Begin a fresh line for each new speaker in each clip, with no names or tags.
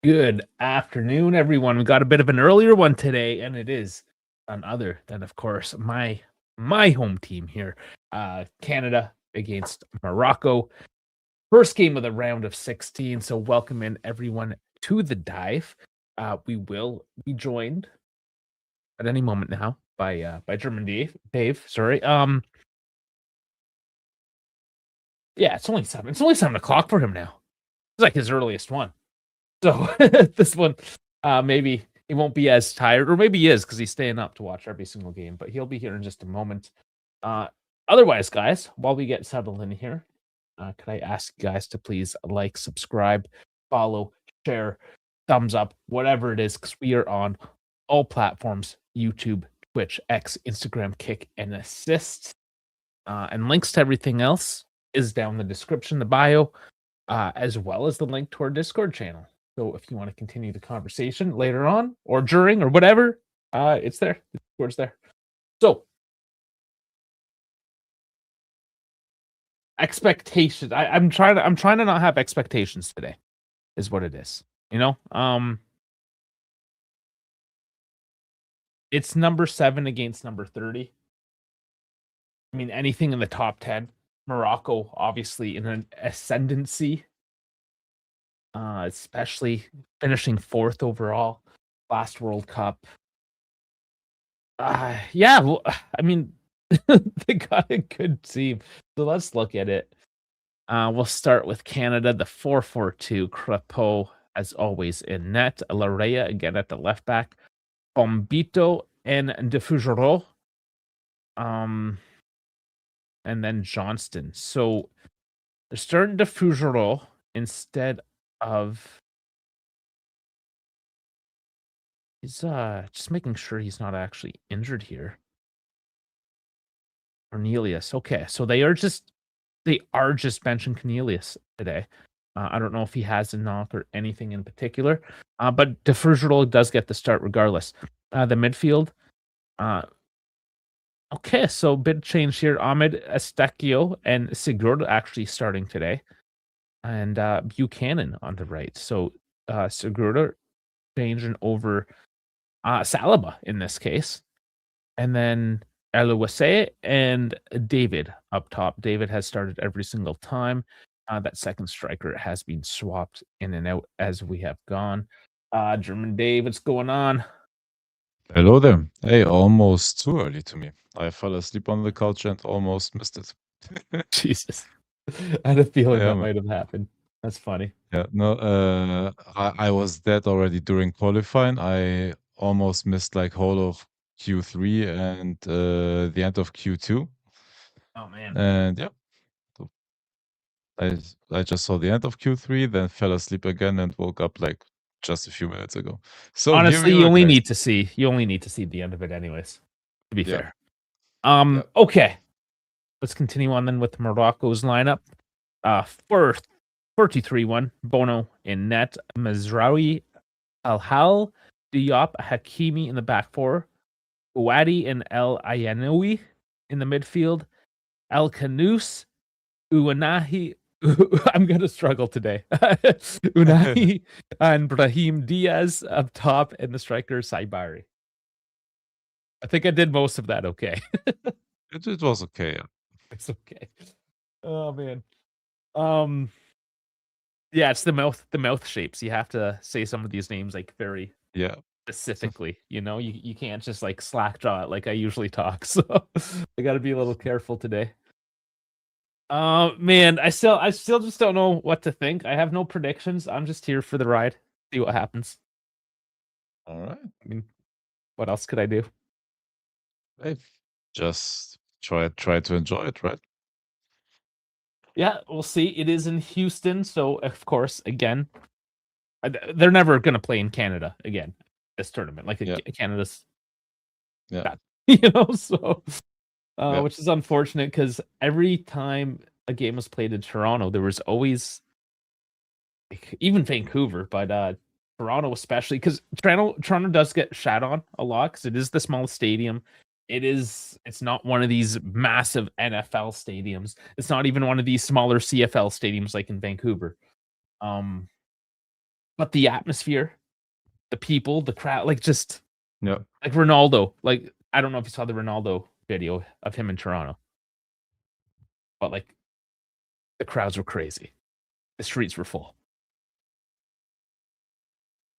Good afternoon, everyone. We got a bit of an earlier one today, and it is none other than, of course, my home team here, Canada against Morocco. First game of the round of 16. So welcome in everyone to the dive. We will be joined at any moment now by German Dave. Sorry. Yeah, it's only 7. It's only 7 o'clock for him now. It's like his earliest one. So this one, maybe he won't be as tired, or maybe he is because he's staying up to watch every single game, but he'll be here in just a moment. Otherwise, guys, while we get settled in here, could I ask you guys to please like, subscribe, follow, share, thumbs up, whatever it is, because we are on all platforms: YouTube, Twitch, X, Instagram, Kick, and Assist. And links to everything else is down in the description, the bio, as well as the link to our Discord channel. So if you want to continue the conversation later on or during or whatever, it's there. The Discord's there. So expectations. I'm trying to not have expectations today, is what it is. It's number 7 against number 30. I mean, anything in the top 10. Morocco, obviously, in an ascendancy. Especially finishing 4th overall last World Cup. Yeah, well, I mean, they got a good team. So let's look at it. We'll start with Canada, the 4-4-2. Crepeau, as always, in net. Larea again at the left back. Bombito and De Fougereau. And then Johnston. So they're starting De Fougereau instead of. He's just making sure he's not actually injured here. Cornelius. Okay, so they are just benching Cornelius today. I don't know if he has a knock or anything in particular, but De Fougereau does get the start regardless. The midfield. Okay, so bit change here. Ahmed Estechio and Sigurd actually starting today, and Buchanan on the right. So Sigurd changing over Saliba in this case, and then Elouasse and David up top. David has started every single time. That second striker has been swapped in and out as we have gone. German Dave, what's going on?
Hello there. Hey, almost too early to me. I fell asleep on the couch and almost missed it.
Jesus. I had a feeling
Yeah,
that
man.
might have happened. That's funny.
Yeah, no, I was dead already during qualifying. I almost missed like whole of Q3 and the end of Q2.
Oh man.
And yeah, so I just saw the end of Q3, then fell asleep again and woke up like just a few minutes ago. So
Honestly,
here
you
we are,
only
guys.
need to see the end of it anyways, to be
Yeah.
fair.
Yeah.
Okay. Let's continue on then with Morocco's lineup. First 43-1, Bono in net, Mazraoui, Al-Hal, Diop, Hakimi in the back four, Ouadi and El Ayanoui in the midfield, El Kanous, Unahi. I'm going to struggle today. Unahi and Brahim Diaz up top, and the striker Saibari. I think I did most of that okay.
It was okay. Yeah.
It's okay. Oh man. Yeah, it's the mouth shapes. You have to say some of these names like very
Yeah.
specifically. You can't just like slack jaw it like I usually talk. So I got to be a little careful today. Man, I still just don't know what to think. I have no predictions. I'm just here for the ride. See what happens.
All right.
I mean, what else could I do?
Hey, just try to enjoy it, right?
Yeah, we'll see. It is in Houston, so of course, again, they're never going to play in Canada again. This tournament, like
Yeah.
Canada's,
Yeah.
so
Yeah.
which is unfortunate because every time a game was played in Toronto, there was always, like, even Vancouver, but Toronto especially, because Toronto does get shat on a lot because it is the smallest stadium. It's not one of these massive NFL stadiums. It's not even one of these smaller CFL stadiums like in Vancouver. but the atmosphere, the people, the crowd, like just
Yeah.
like Ronaldo. Like I don't know if you saw the Ronaldo video of him in Toronto, but like the crowds were crazy. The streets were full.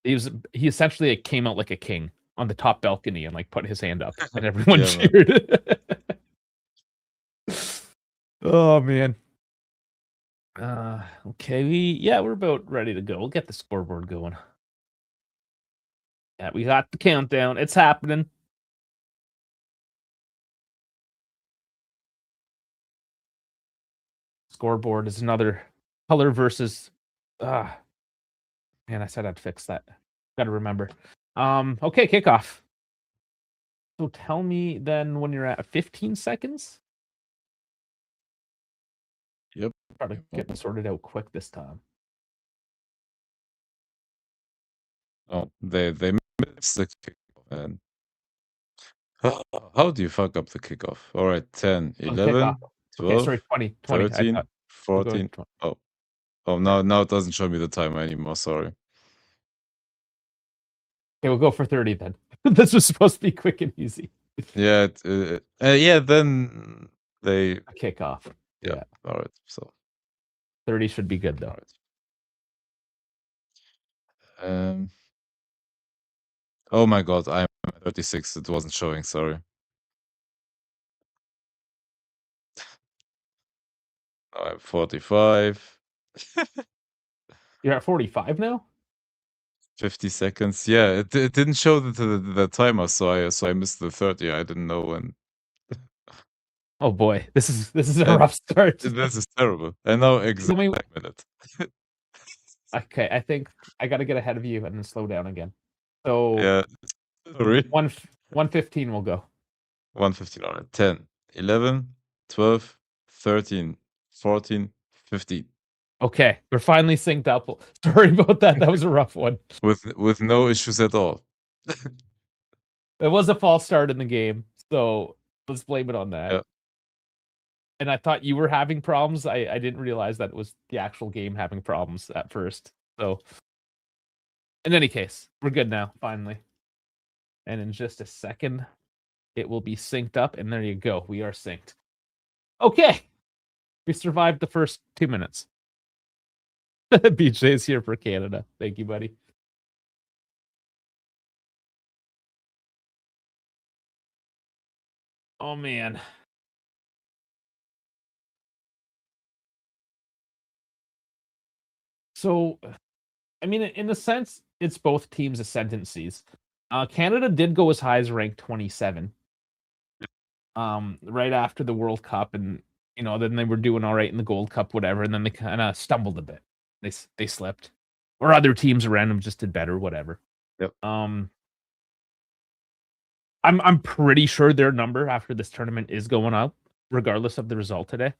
He essentially came out like a king on the top balcony and like put his hand up and everyone
Yeah, man.
cheered. Oh man. Okay, we're about ready to go. We'll get the scoreboard going. Yeah, we got the countdown. It's happening. Scoreboard is another color versus man, I said I'd fix that. Gotta remember. Okay, kickoff. So tell me then when you're at 15 seconds.
Yep.
Try to get them sorted out quick this time.
Oh, they missed the kickoff, man. How do you fuck up the kickoff? All right, 10,
Oh,
11,
kickoff. Okay,
12,
sorry, 20. I
13,
thought we'll go
14.
20.
Oh, now it doesn't show me the timer anymore. Sorry.
Okay, we'll go for 30 then. This was supposed to be quick and easy.
Yeah, then they
A kickoff.
yeah. All right, so
30 should be good
all
though.
right. Oh my God, I'm 36. It wasn't showing. Sorry. I'm 45.
You're at 45 now?
50 seconds. Yeah, it didn't show the timer, so I missed the 30. I didn't know when.
Oh boy, this is a
And
rough start.
this is terrible. I know exactly
me-
minute.
Okay, I think I got to get ahead of you and then slow down again. So
Yeah, sorry.
115 will go.
115 on it. 10, 11, 12, 13, 14, 15.
Okay, we're finally synced up. Sorry about that. That was a rough one.
With no issues at all.
It was a false start in the game, so let's blame it on that.
Yeah.
And I thought you were having problems. I didn't realize that it was the actual game having problems at first. So, in any case, we're good now, finally. And in just a second, it will be synced up. And there you go. We are synced. Okay. We survived the first 2 minutes. BJ is here for Canada. Thank you, buddy. Oh, man. So, I mean, in a sense, it's both teams' ascendancies. Canada did go as high as ranked 27. Right after the World Cup, and then they were doing all right in the Gold Cup, whatever, and then they kind of stumbled a bit. They slipped, or other teams around them just did better, whatever.
Yep.
I'm pretty sure their number after this tournament is going up, regardless of the result today.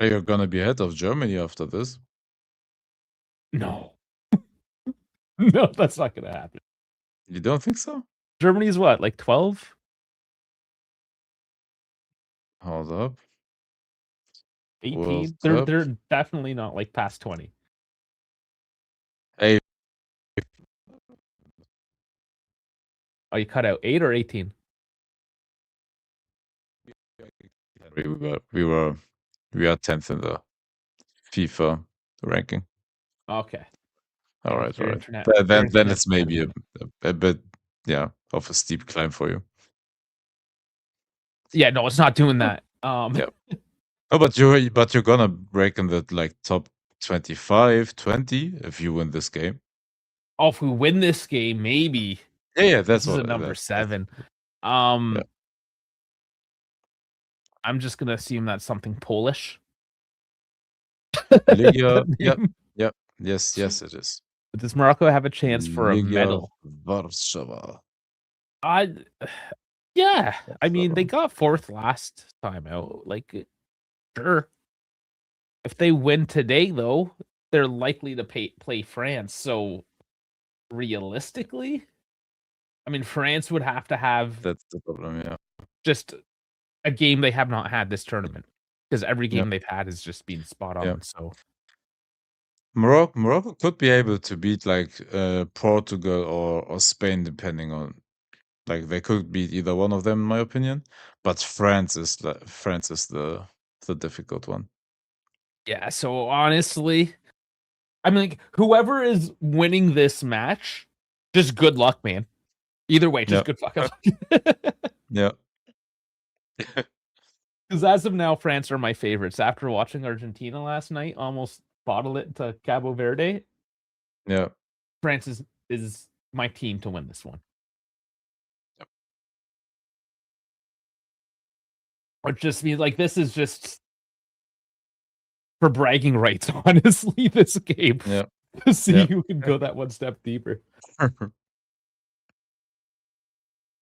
You're gonna be ahead of Germany after this.
No, no, that's not gonna happen.
You don't think so?
Germany's what, like 12?
Hold up.
18?
World
They're
Cup.
definitely not like past 20.
Hey,
Oh, you cut out 8 or 18?
we are 10th in the FIFA ranking.
Okay.
All right.
Your internet.
Then
internet's
it's maybe a bit of a steep climb for you.
Yeah, no, it's not doing that.
Yeah. Oh, but you're gonna break in the like top 25, 20 if you win this game.
Oh, if we win this game, maybe.
Yeah, that's
This is
what
a number
that's
7.
yeah.
I'm just gonna assume that's something Polish.
Liga.
That
Yep.
name.
Yep. Yes, it is.
Does Morocco have a chance for a
Liga
medal?
Warsaw.
Yeah. I mean, they got 4th last time out. Like, sure. If they win today, though, they're likely to play France. So, realistically, I mean, France would have to have
That's the problem, yeah.
just a game they have not had this tournament, because every game
Yep.
they've had has just been spot on.
Yep.
So
Morocco could be able to beat like Portugal or Spain, depending on like they could beat either one of them, in my opinion. But France is the difficult one.
Yeah, so honestly, I mean, like, whoever is winning this match, just good luck, man. Either way, just
Yeah,
good fucking luck.
yeah,
Because as of now, France are my favorites. After watching Argentina last night, almost bottle it to Cabo Verde,
yeah.
France is my team to win this one. Which just means like this is just for bragging rights, honestly, this game.
Yeah.
To see
Yeah.
who can go that one step deeper.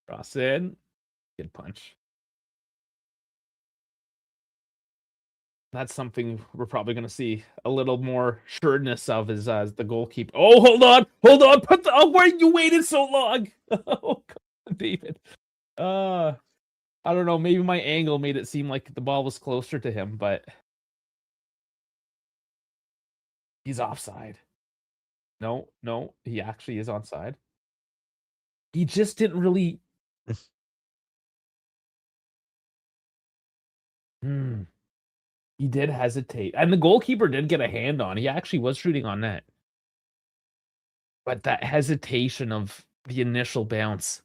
Cross in. Good punch. That's something we're probably going to see a little more sureness of is the goalkeeper. Oh, hold on. Put the, oh, where you waited so long? Oh, God, David. I don't know. Maybe my angle made it seem like the ball was closer to him, but he's offside. No, he actually is onside. He just didn't really. He did hesitate. And the goalkeeper did get a hand on. He actually was shooting on net. But that hesitation of the initial bounce.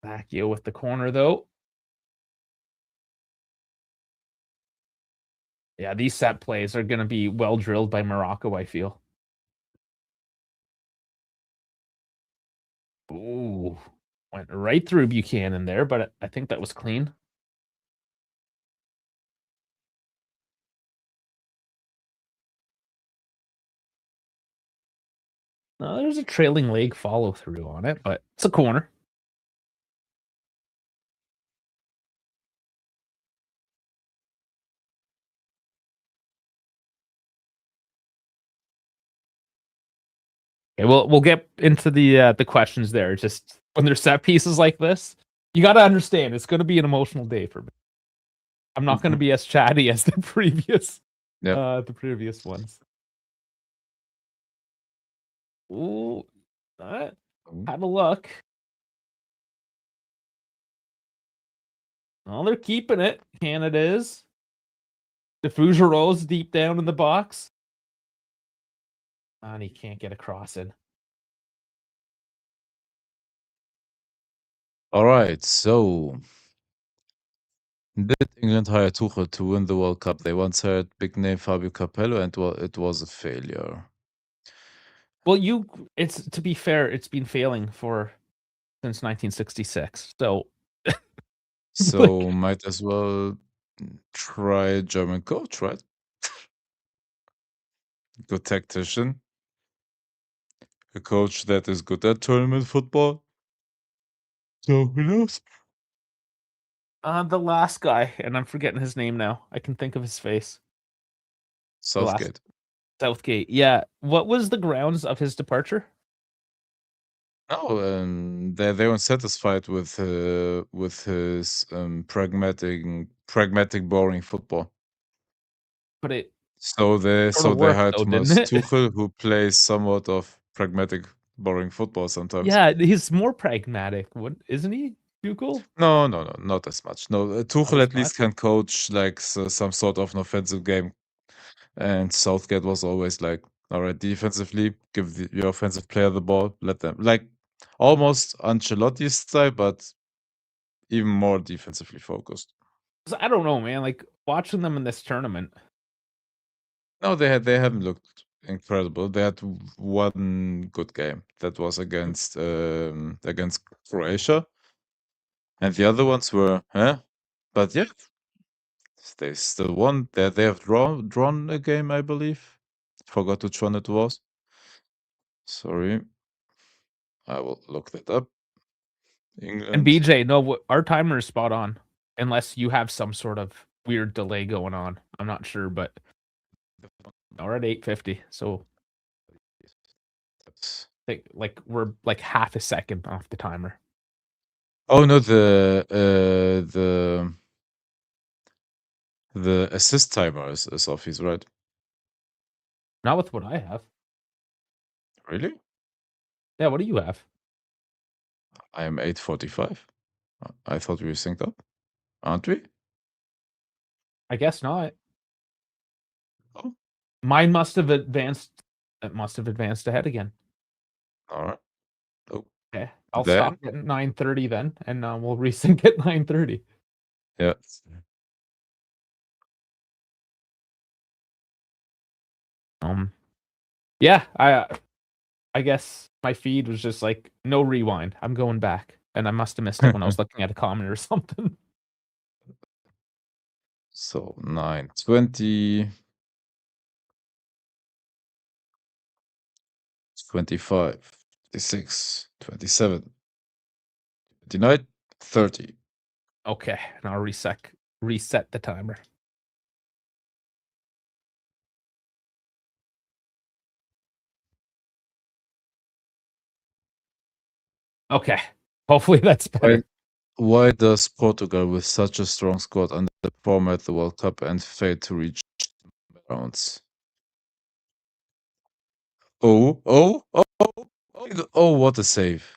Back you with the corner, though. Yeah, these set plays are going to be well drilled by Morocco, I feel. Ooh. Went right through Buchanan there, but I think that was clean. There's a trailing leg follow through on it, but it's a corner. Okay, we'll get into the questions there. Just when there's set pieces like this, you got to understand it's going to be an emotional day for me. I'm not going to be as chatty as the previous ones. Ooh, have a look. Well, they're keeping it. Canada is. The Rouges deep down in the box. And he can't get a cross in.
All right, so did England hire Tuchel to win the World Cup? They once hired big name Fabio Capello, and it was a failure.
Well, it's to be fair, it's been failing since 1966. So
So might as well try a German coach, right? Good tactician. A coach that is good at tournament football. So who knows?
the last guy, and I'm forgetting his name now. I can think of his face. The last
Southgate.
Southgate. Yeah. What was the grounds of his departure?
No, they weren't satisfied with his pragmatic, boring football.
But it
So they
sort of worked
hired
though, didn't
Thomas
it?
Tuchel, who plays somewhat of pragmatic, boring football sometimes.
Yeah, he's more pragmatic, isn't he? Tuchel?
No, not as much. No,
Not
Tuchel
as
at least
much.
can coach like some sort of an offensive game, and Southgate was always like, all right, defensively, give your offensive player the ball, let them like almost Ancelotti style, but even more defensively focused.
I don't know, man. Like watching them in this tournament.
No, they haven't looked incredible. They had one good game that was against Croatia, and the other ones were, but yeah, they still won. They have drawn a game, I believe. Forgot which one it was. Sorry, I will look that up.
And
England.
BJ, no, our timer is spot on. Unless you have some sort of weird delay going on. I'm not sure, but we're at 8:50. So like we're like half a second off the timer.
Oh no, the the assist timer is off. He's right.
Not with what I have.
Really?
Yeah, what do you have?
I am 8:45. I thought we were synced up, aren't we?
I guess not.
Oh,
Mine must have advanced. It must have advanced ahead again.
all right. Oh,
Okay, I'll
then
stop at 9:30 then, and we'll resync at 9:30.
yeah.
Yeah, I guess my feed was just like no rewind. I'm going back, and I must have missed it when I was looking at a comment or something.
So 9:20, 25, 26, 27, 29, 30.
Okay, and I'll reset the timer. Okay, hopefully that's better.
Why does Portugal, with such a strong squad, underperform at the World Cup and fail to reach rounds? Oh, oh, oh, oh, oh, what a save.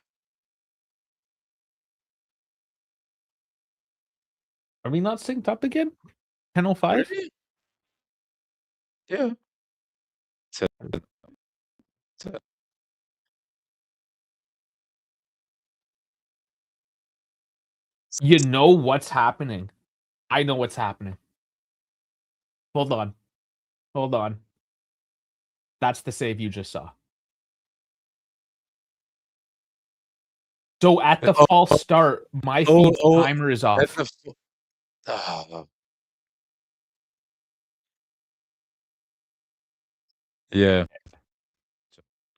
Are we not synced up again? 10:05?
Really? Yeah. 10, 10.
You know what's happening. I know what's happening. Hold on. Hold on. That's the save you just saw. So at the false start, my feed timer is off.
Yeah.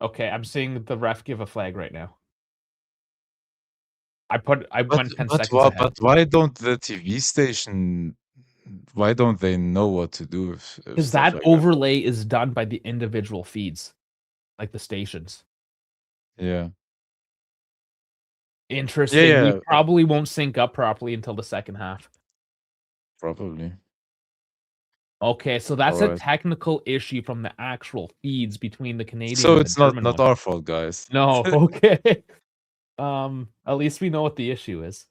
Okay, I'm seeing the ref give a flag right now. I went 10 seconds ahead.
But why don't the TV station, why don't they know what to do if
Because
stuff
that
like
overlay is done by the individual feeds, like the stations.
that? Yeah.
Interesting.
Yeah,
We probably won't sync up properly until the second half.
probably.
Okay, so that's a
Alright.
technical issue from the actual feeds between the Canadian
So
and
it's
the German
not
one.
our fault, guys.
No, okay. At least we know what the issue is.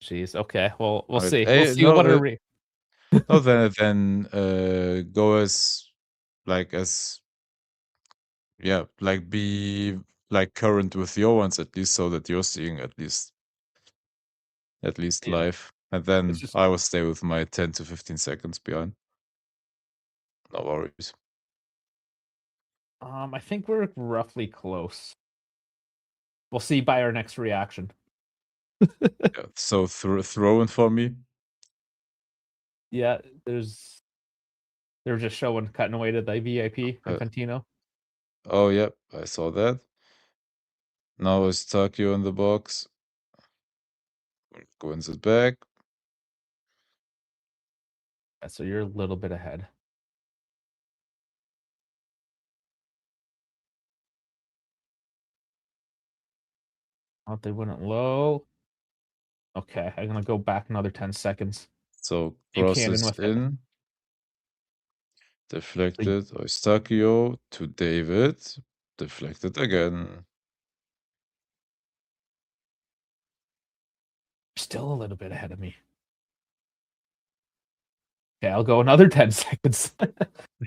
Jeez. Okay. Well, we'll
Alright.
see.
Hey,
We'll see
no,
what are we.
no, then go as yeah, like be like current with your ones at least, so that you're seeing at least
Yeah.
live, and then
It's just
I will stay with my 10 to 15 seconds behind. No worries.
I think we're roughly close. We'll see by our next reaction.
Yeah, so throw in for me.
Yeah, they're just showing cutting away to the VIP
Uh,
Infantino.
oh, yep, I saw that. Now is Takio in the box. Wins it back.
Yeah, so you're a little bit ahead. Oh, they went low. Okay, I'm gonna go back another 10 seconds.
So
Buchanan
process
with it.
in. Deflected. Eustachio to David. Deflected again.
Still a little bit ahead of me. Okay, I'll go another 10 seconds.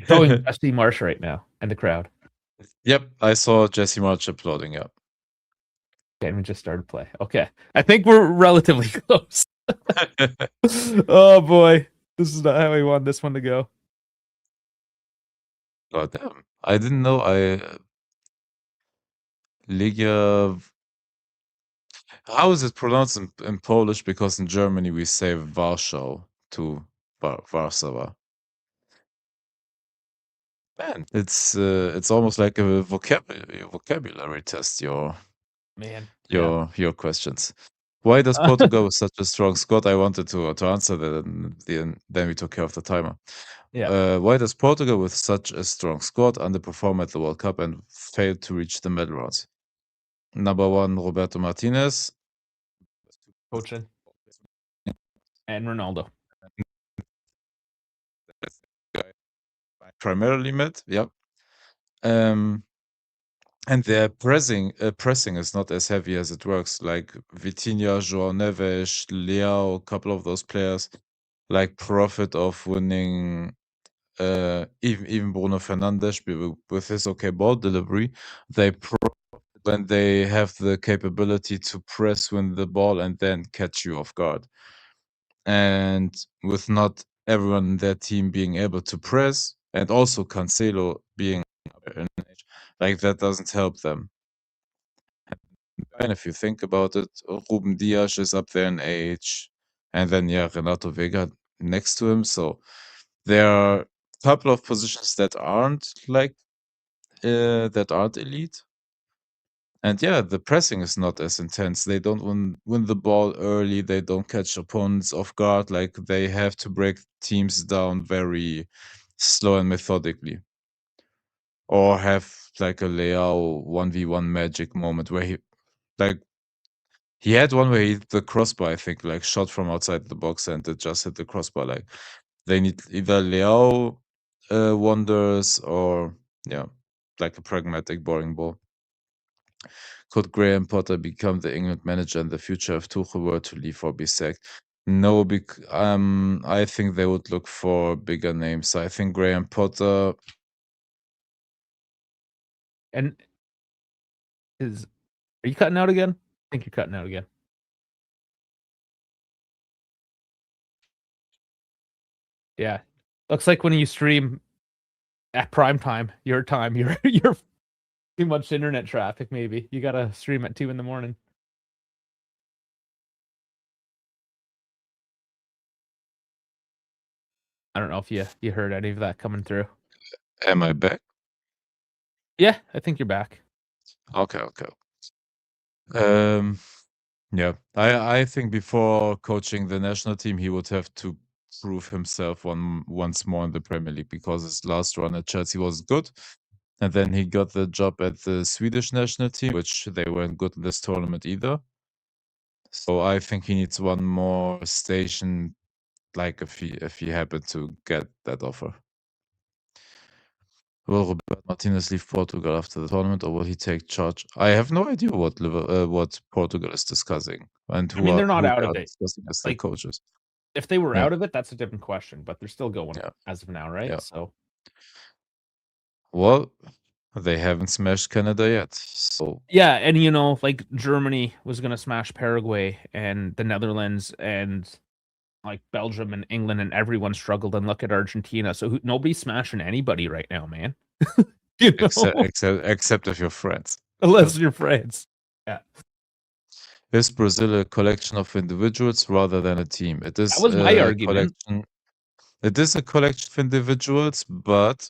Showing Dusty Marsh right now and the crowd.
Yep, I saw Jesse March applauding. Yep.
Okay, we just started play. Okay, I think we're relatively close. Oh boy, this is not how we want this one to go.
God damn. I didn't know Ligia. How is it pronounced in Polish? Because in Germany we say Warschau to Warsaw. Man, it's almost like a vocabulary test.
Man,
Your questions. Why does Portugal with such a strong squad? I wanted to answer that, and then we took care of the timer.
yeah.
Why does Portugal with such a strong squad underperform at the World Cup and fail to reach the medal rounds? Number one, Roberto Martinez.
Coaching. And Ronaldo.
Primarily mid, yeah. And their pressing is not as heavy as it works. Like Vitinha, João Neves, Leao, a couple of those players, like profit of winning. Even Bruno Fernandes with his okay ball delivery, they when they have the capability to press, win the ball, and then catch you off guard. And with not everyone in their team being able to press, and also Cancelo being in age, like that doesn't help them. And if you think about it, Ruben Dias is up there in age, and then Renato Vega next to him. So there are a couple of positions that aren't elite. And the pressing is not as intense. They don't win the ball early. They don't catch opponents off guard. Like they have to break teams down very slow and methodically, or have like a Leao 1v1 magic moment where he had one where he hit the crossbar, I think, like shot from outside the box and it just hit the crossbar. Like they need either Leao wonders or like a pragmatic boring ball. Could Graham Potter become the England manager in the future if Tuchel were to leave or be sacked? No, I think they would look for bigger names. I think Graham Potter.
And are you cutting out again? I think you're cutting out again. Yeah. Looks like when you stream at prime time, you're too much internet traffic, maybe. You gotta stream at 2 a.m. I don't know if you heard any of that coming through.
Am I back?
Yeah, I think you're back.
Okay. Yeah. I think before coaching the national team, he would have to prove himself once more in the Premier League, because his last run at Chelsea was good. And then he got the job at the Swedish national team, which they weren't good in this tournament either. So I think he needs one more station, like if he happened to get that offer. Will Roberto Martinez leave Portugal after the tournament, or will he take charge? I have no idea what Portugal is discussing and who
they're not
they
out
are
of it.
discussing as their coaches.
If they were
Yeah.
out of it, that's a different question, but they're still going as of now, right?
Yeah.
So,
well, they haven't smashed Canada yet. So
yeah, and like Germany was gonna smash Paraguay and the Netherlands and like Belgium and England, and everyone struggled. And look at Argentina. So nobody's smashing anybody right now, man.
except if you're friends.
Unless you're France. Yeah.
Is Brazil a collection of individuals rather than a team? It is
That was my argument.
It is a collection of individuals, but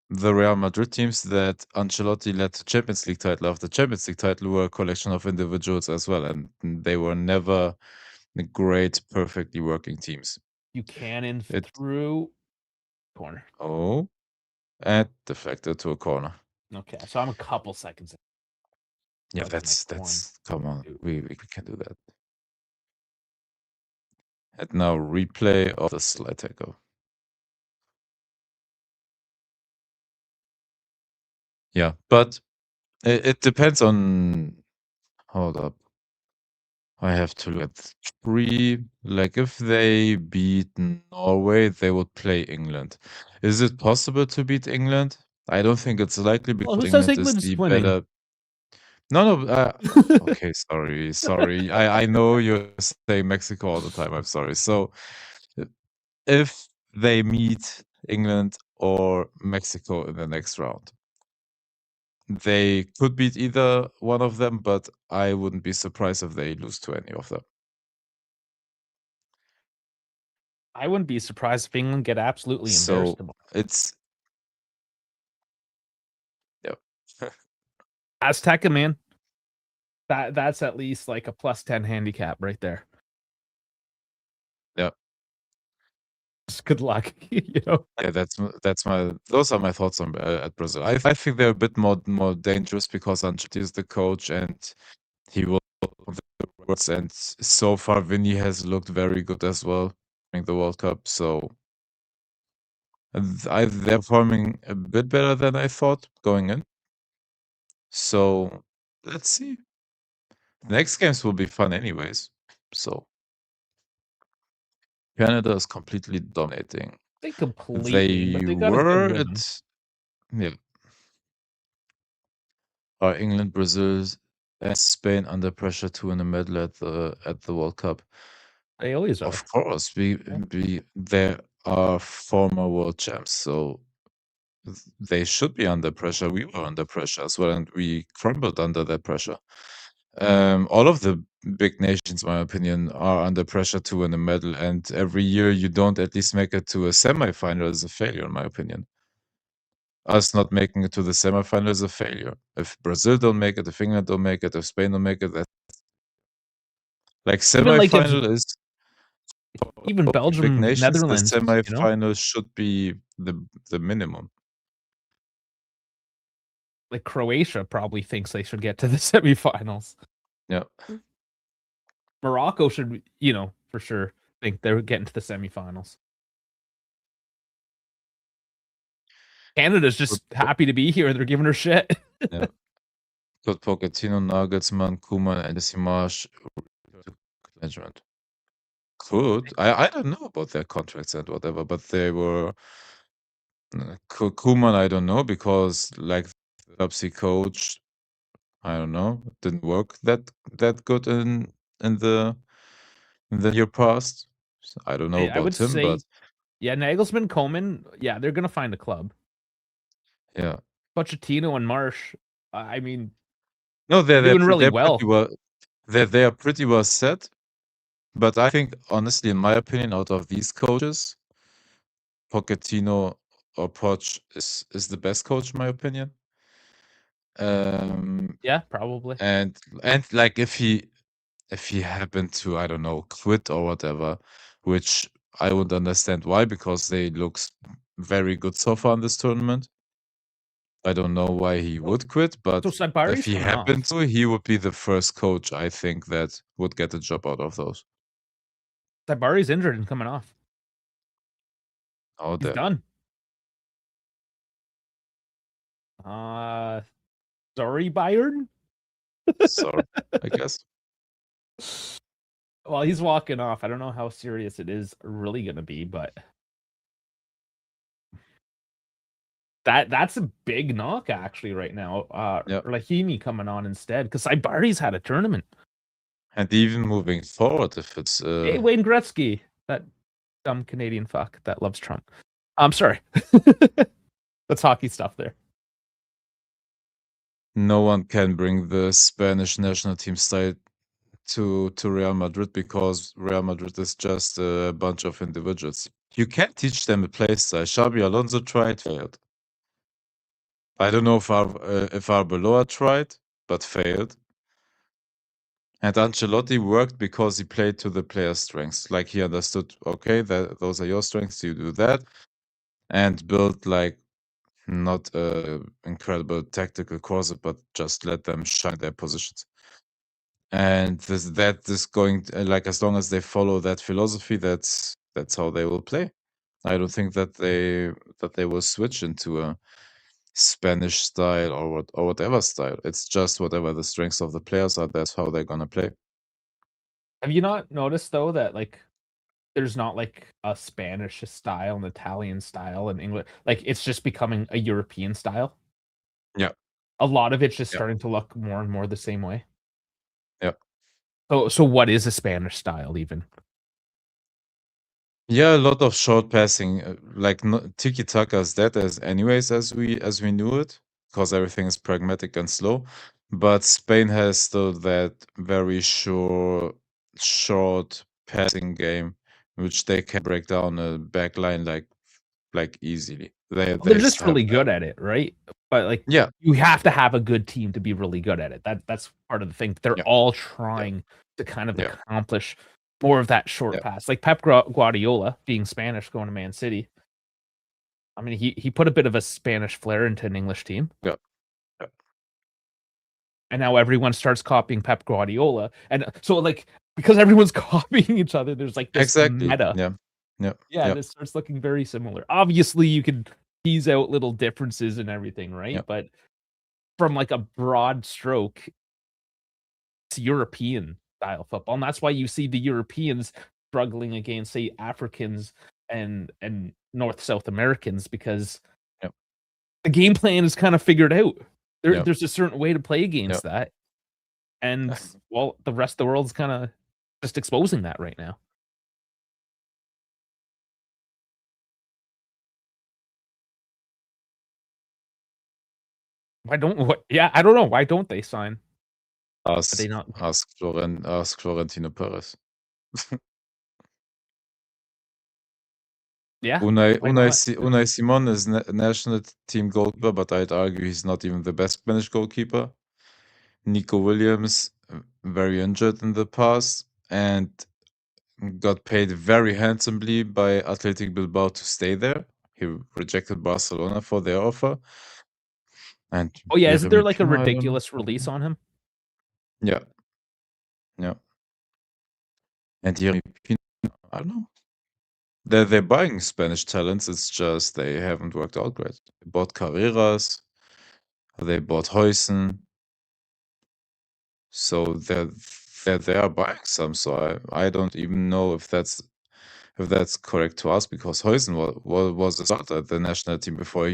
the Real Madrid teams that Ancelotti led to Champions League title after Champions League title were a collection of individuals as well, and they were never great, perfectly working teams.
You cannon through corner.
Oh, and deflected to a corner.
Okay, so I'm a couple seconds.
Yeah, that's come on, we can do that. And now replay of the slide tackle. Yeah, but it depends on. Hold up. I have to look at 3. Like, if they beat Norway, they would play England. Is it possible to beat England? I don't think it's likely, because
who says
England is
England's
the
winning?
better. No. Okay, sorry. I know you're saying Mexico all the time. I'm sorry. So, if they meet England or Mexico in the next round, they could beat either one of them, but I wouldn't be surprised if they lose to any of them.
I wouldn't be surprised if England get absolutely embarrassed.
It's
Azteca, man. That's at least like a +10 handicap right there.
Yeah.
Just good luck,
Yeah, those are my thoughts on at Brazil. I think they're a bit more dangerous because Ancelotti is the coach and he will and so far Vinny has looked very good as well during the World Cup. So they're performing a bit better than I thought going in. So let's see. The next games will be fun anyways. So Canada is completely dominating.
They completely,
They
but they got a good
were
rhythm.
yeah. Are England, Brazil, and Spain under pressure to win a medal at the World Cup?
They always are.
Of course, they are former world champs, so they should be under pressure. We were under pressure as well, and we crumbled under that pressure. All of the big nations, in my opinion, are under pressure to win a medal, and every year you don't at least make it to a semifinal is a failure, in my opinion. Us not making it to the semifinal is a failure. If Brazil don't make it, if England don't make it, if Spain don't make it, that's like
Even like if
semifinal is
even
big
Belgium,
nations. The
Netherlands,
semifinal should be the minimum.
like Croatia probably thinks they should get to the semifinals.
Yeah.
Morocco should, for sure think they're getting to the semifinals. Canada's just happy to be here. They're giving her shit.
Yeah. Got Pochettino, Nagelsmann, Koeman, and Simash management. Could I don't know about their contracts and whatever, but they were Koeman. I don't know because like the Pepsi coach, I don't know, didn't work that good in the year past. So I don't know
I would
about him,
say,
but
yeah, Nagelsmann, Coleman, yeah, they're gonna find a club.
yeah.
Pochettino and Marsh, I mean,
No,
they're doing really
they're
well.
pretty well. They are pretty well set. But I think honestly, in my opinion, out of these coaches, Pochettino or Poch is the best coach in my opinion.
Yeah, probably.
And like if he happened to, I don't know, quit or whatever, which I would understand why, because they look very good so far in this tournament. I don't know why he would quit,
So
but if
Sabari's
he
coming
happened
off.
to, he would be the first coach I think that would get a job out of those.
Sabari's injured and coming off.
Out
He's
there.
done. Sorry, Bayern.
So I guess.
Well, he's walking off. I don't know how serious it is really gonna be, but that's a big knock actually right now.
Yeah.
Rahimi coming on instead because Saibari's had a tournament.
And even moving forward, if it's
Hey, Wayne Gretzky, that dumb Canadian fuck that loves Trump. I'm sorry. That's hockey stuff there.
no one can bring the Spanish national team style to Real Madrid because Real Madrid is just a bunch of individuals. You can't teach them a play style. Xabi Alonso tried, failed. I don't know if Arbeloa tried, but failed. And Ancelotti worked because he played to the player's strengths. Like he understood, okay, those are your strengths, you do that, and built like not a incredible tactical course, but just let them shine their positions. And that is going like as long as they follow that philosophy, that's how they will play. I don't think that they will switch into a Spanish style or whatever style. It's just whatever the strengths of the players are. That's how they're gonna play.
Have you not noticed though that like there's not like a Spanish style, an Italian style, and English? Like it's just becoming a European style.
Yeah,
A lot of it's just
yeah,
starting to look more and more the same way.
yeah.
So what is a Spanish style even?
Yeah, a lot of short passing, like tiki taka is dead as anyways as we knew it, because everything is pragmatic and slow. But Spain has still that very short passing game, which they can break down a back line like easily.
Well, they're
They
just
have
really good at it, right? But like
yeah,
you have to have a good team to be really good at it. That's part of the thing. They're
yeah,
all
yeah,
trying to kind of
yeah,
accomplish more of that short
yeah,
pass. Like Pep Guardiola, being Spanish, going to Man City. I mean, he put a bit of a Spanish flair into an English team.
yeah, yeah.
and now everyone starts copying Pep Guardiola, and so like because everyone's copying each other, there's like this
Exactly.
meta.
Yeah. Yeah.
Yeah,
Yeah.
this starts looking very similar. Obviously, you can tease out little differences and everything, right?
Yeah.
But from like a broad stroke, it's European style football, and that's why you see the Europeans struggling against, say, Africans and North South Americans because
Yeah.
the game plan is kind of figured out.
Yeah.
There's a certain way to play
Yeah.
against that, and well, the rest of the world's kind of just exposing that right now. Why don't what? Yeah, I don't know. Why don't they sign? Are they not?
Ask Florentino Perez.
Yeah,
Unai
why
Unai
not?
Si Unai Simon is national team goalkeeper, but I'd argue he's not even the best Spanish goalkeeper. Nico Williams, very injured in the past, and got paid very handsomely by Athletic Bilbao to stay there. He rejected Barcelona for their offer. And
Oh yeah, isn't there
Jeremy
like a
Pino, I don't know.
ridiculous release on him?
Yeah, yeah. And Jeremy Pino, I don't know. They're buying Spanish talents. It's just they haven't worked out great. They bought Carreras, they bought Huysen, so they are buying some. So I don't even know if that's correct to us because Huysen was a starter at the national team before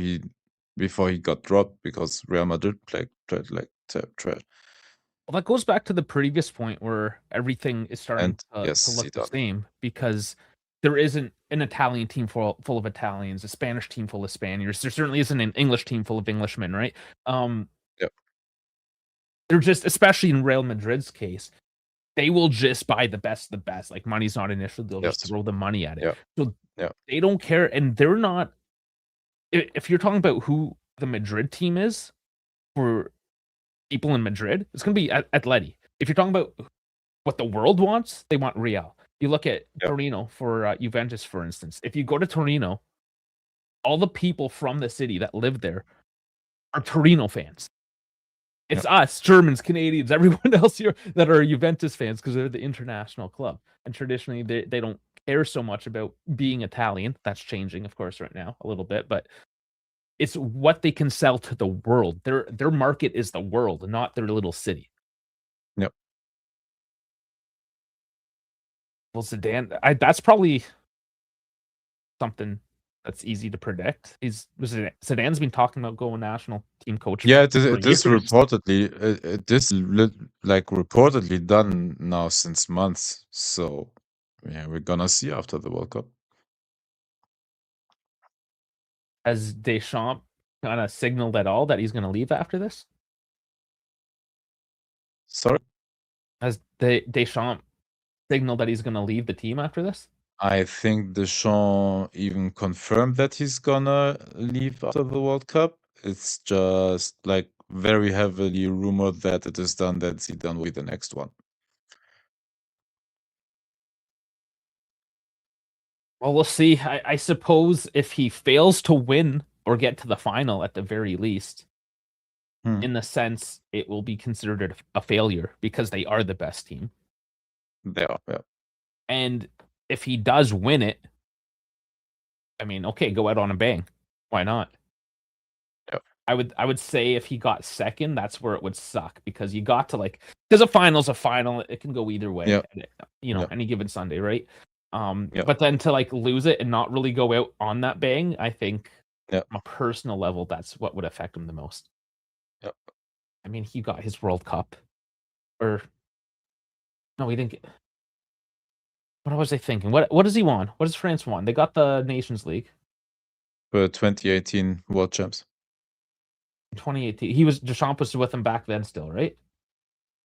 he got dropped because Real Madrid played like trash.
Well, that goes back to the previous point where everything is starting
And
to
yes,
look the
Zidane.
same because there isn't an Italian team full of Italians, a Spanish team full of Spaniards. There certainly isn't an English team full of Englishmen, right?
Yep.
They're just, especially in Real Madrid's case, they will just buy the best of the best. Like money's not an issue; they'll just
Yes.
throw the money at it.
Yeah.
So
Yeah.
they don't care, and they're not. If you're talking about who the Madrid team is for people in Madrid, it's going to be Atleti. If you're talking about what the world wants, they want Real. You look at
Yep.
Torino for Juventus, for instance. If you go to Torino, all the people from the city that live there are Torino fans. It's us, Germans, Canadians, everyone else here that are Juventus fans because they're the international club. And traditionally, they don't care so much about being Italian. That's changing, of course, right now a little bit, but it's what they can sell to the world. Their market is the world, not their little city.
Yep.
Well, Zidane, that's probably something that's easy to predict. Zidane's been talking about going national team coach.
Yeah,
for
it is
years.
reportedly like reportedly done now since months. So yeah, we're gonna see after the World Cup.
Has Deschamps kind of signaled at all that he's going to leave after this?
Sorry,
Has Deschamps signaled that he's going to leave the team after this?
I think Deschamps even confirmed that he's gonna leave after the World Cup. It's just like very heavily rumored that it is done that Zidane will be the next one.
Well, we'll see. I suppose if he fails to win or get to the final at the very least, in the sense it will be considered a failure because they are the best team.
They are, yeah.
And if he does win it, I mean, okay, go out on a bang. Why not?
Yeah.
I would say if he got second, that's where it would suck because you got to because a final's a final. It can go either way.
Yeah.
Any given Sunday, right?
Yeah.
But then to lose it and not really go out on that bang, I think
Yeah.
on a personal level, that's what would affect him the most.
Yeah.
I mean, he got his World Cup, or no, he didn't get. What was I thinking? What does he want? What does France want? They got the Nations League.
For 2018 World Champs.
2018. Deschamps was with him back then still, right?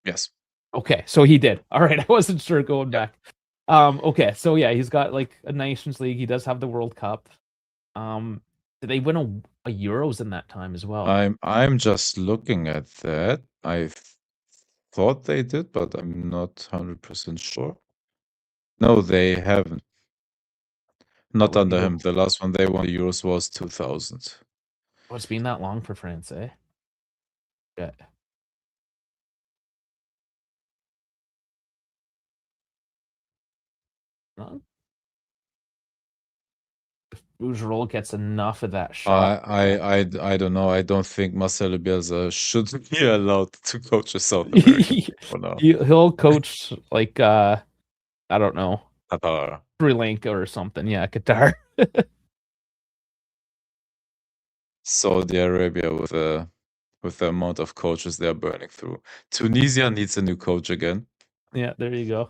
Yes.
Okay, so he did. All right, I wasn't sure going back. Okay, so yeah, he's got a Nations League. He does have the World Cup. Did they win a Euros in that time as well?
I'm just looking at that. I thought they did, but I'm not 100% sure. No, they haven't. Not under him. The last one they won the Euros was 2000.
Oh, it's been that long for France, eh? Yeah. Huh? If Rouges gets enough of that shot.
I don't know. I don't think Marcelo Bielsa should be allowed to coach a South American team for now.
He'll coach like I don't know,
Qatar.
Sri Lanka or something. Yeah, Qatar.
Saudi Arabia with the amount of coaches they're burning through. Tunisia needs a new coach again.
Yeah, there you go.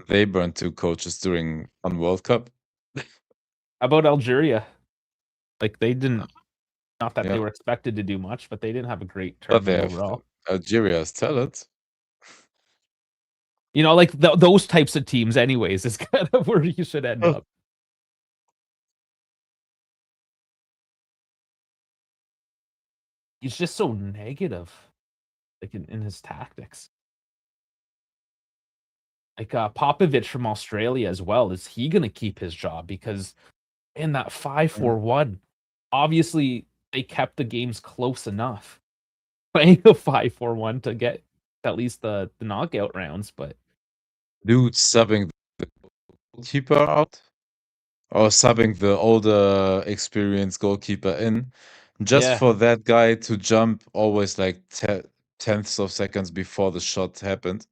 They burned 2 coaches during on World Cup.
How about Algeria? Like they didn't, not that they
Yeah,
were expected to do much, but they didn't have a great
but they
tournament
have
overall.
Algeria's talent.
You know, like those types of teams, anyways, is kind of where you should end up. He's just so negative, like in his tactics. Like Popovich from Australia as well. Is he going to keep his job? Because in that 5-4-1, obviously they kept the games close enough, playing a 5-4-1 to get at least the knockout rounds. But
Dude, subbing the goalkeeper out or subbing the older experienced goalkeeper in just
yeah,
for that guy to jump always like tenths of seconds before the shot happened.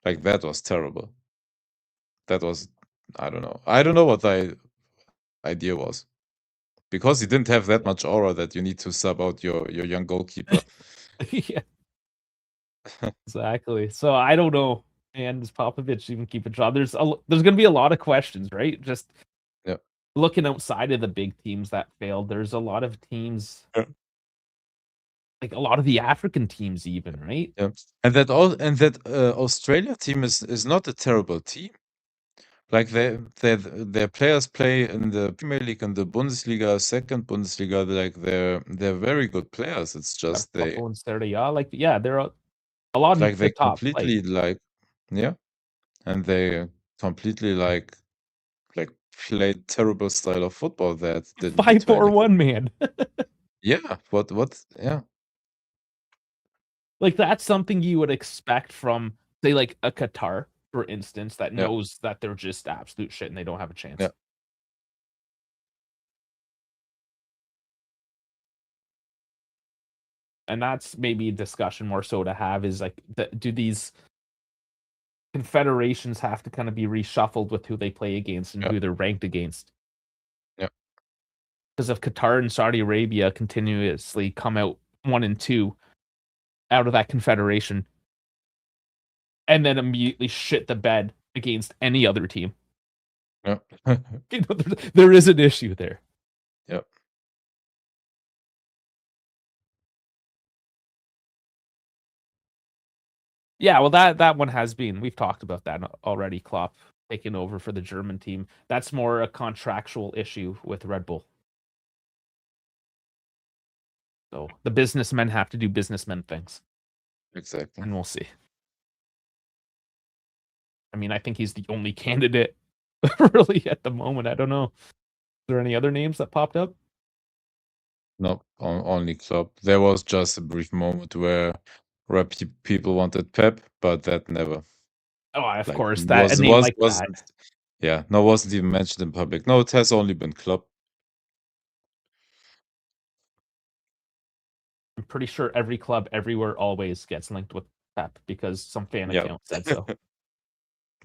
Like that was terrible. That was I don't know. I don't know what the idea was. Because he didn't have that much aura that you need to sub out your young goalkeeper.
yeah, exactly. So I don't know. And does Popovich even keep a job? There's going to be a lot of questions, right? Just
Yeah.
looking outside of the big teams that failed, there's a lot of teams,
Yeah.
like a lot of the African teams, even, right?
Yeah. And that Australia team is not a terrible team. Like their players play in the Premier League and the Bundesliga, second Bundesliga. Like they're very good players. It's just
Alphonso and yeah, like yeah, they're a lot of
like
the
they
top. Like
completely like yeah, and they completely like played terrible style of football that didn't lead to anything.
5-4-1, man.
Yeah, what yeah.
Like that's something you would expect from, say, like a Qatar, for instance, that
Yeah.
knows that they're just absolute shit and they don't have a chance.
Yeah.
And that's maybe a discussion more so to have is like, do these confederations have to kind of be reshuffled with who they play against and
Yeah.
who they're ranked against?
Yeah.
Because if Qatar and Saudi Arabia continuously come out 1 and 2 out of that confederation and then immediately shit the bed against any other team,
Yeah.
you know, there is an issue there.
Yeah.
Yeah, well, that one has been. We've talked about that already. Klopp taking over for the German team. That's more a contractual issue with Red Bull. So the businessmen have to do businessmen things,
Exactly.
and we'll see. I mean, I think he's the only candidate really at the moment. I don't know. Is there any other names that popped up?
No, only Klopp. There was just a brief moment where people wanted Pep, but that never
Oh, of
like
course, that a name like that.
wasn't yeah, no, wasn't even mentioned in public. No, it has only been Klopp.
I'm pretty sure every club everywhere always gets linked with Pep because some fan
Yeah.
account said so.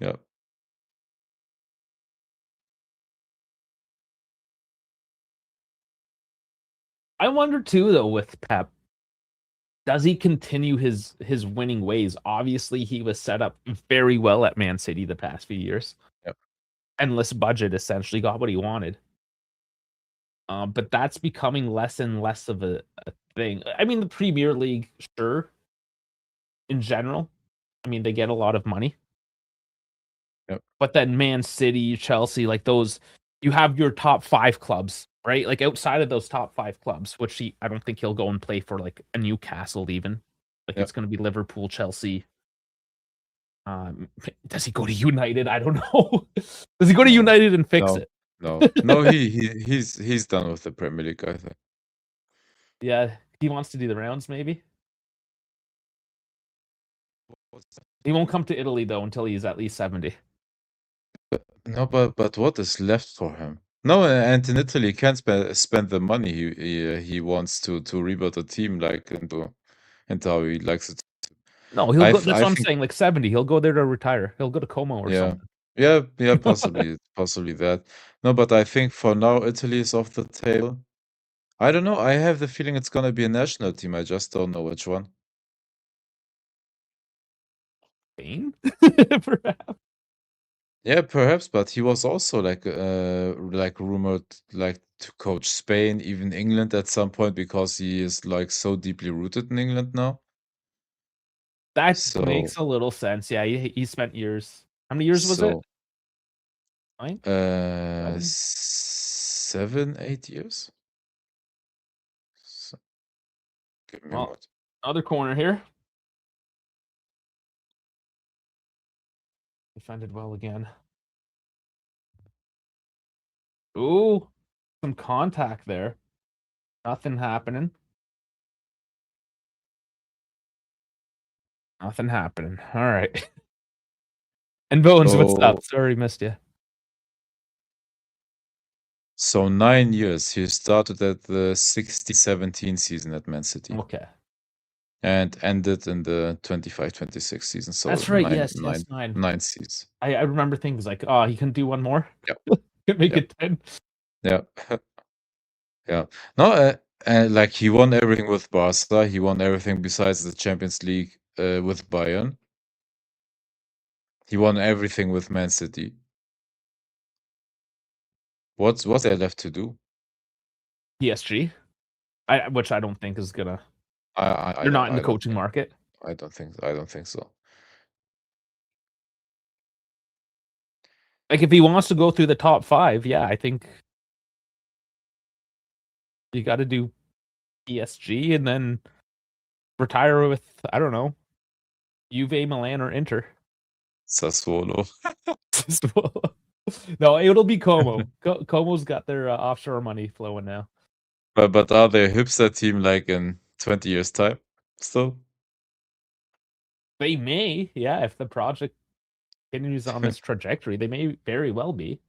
Yeah.
I wonder too, though, with Pep, does he continue his winning ways? Obviously, he was set up very well at Man City the past few years.
Yep.
Endless budget, essentially got what he wanted. But that's becoming less and less of a thing. I mean, the Premier League, sure, in general. I mean, they get a lot of money.
Yep.
But then Man City, Chelsea, like those, you have your top 5 clubs, right? Like outside of those top 5 clubs, which I don't think he'll go and play for like a Newcastle even. Like
Yep.
it's going to be Liverpool, Chelsea. Does he go to United? I don't know. Does he go to United and fix it?
No, he's done with the Premier League, I think.
Yeah, he wants to do the rounds, maybe. He won't come to Italy though until he's at least 70.
No, but what is left for him? No, and in Italy, he can't spend the money he wants to rebuild a team like into how he likes it.
No, he'll go. That's
I
what I'm
think,
saying. Like 70, he'll go there to retire. He'll go to Como or
yeah,
something.
yeah, possibly that. No, but I think for now Italy is off the table. I don't know. I have the feeling it's gonna be a national team. I just don't know which one.
Spain, perhaps.
Yeah, perhaps, but he was also like rumored like to coach Spain, even England at some point because he is like so deeply rooted in England now.
That
So
makes a little sense. Yeah, he spent years. How many years was it?
so
9? 7?
7, 8 years. So, give me a
Well,
moment.
other corner here. Defended well again. Ooh, some contact there. Nothing happening. Nothing happening. All right. And Bones, what's up? Sorry, missed you.
So 9 years. He started at the 16-17 season at Man City
Okay.
and ended in the 25-26 season. So
That's right. Yes, 9.
9 seasons.
I remember things like, oh, he can do one more.
Yep.
Can make
Yep.
it 10.
Yeah. Yeah. No, like he won everything with Barca. He won everything besides the Champions League with Bayern. He won everything with Man City. What's there left to do?
PSG, which I don't think is gonna.
I
You're
don't
not in the coaching
think,
market.
I don't think so.
Like if he wants to go through the top 5, yeah, I think you got to do PSG and then retire with, I don't know, Juve, Milan, or Inter.
Sassuolo.
No, it'll be Como. Como's got their offshore money flowing now.
But are they a hipster team like in 20 years time still?
They may, yeah, if the project continues on this trajectory, they may very well be.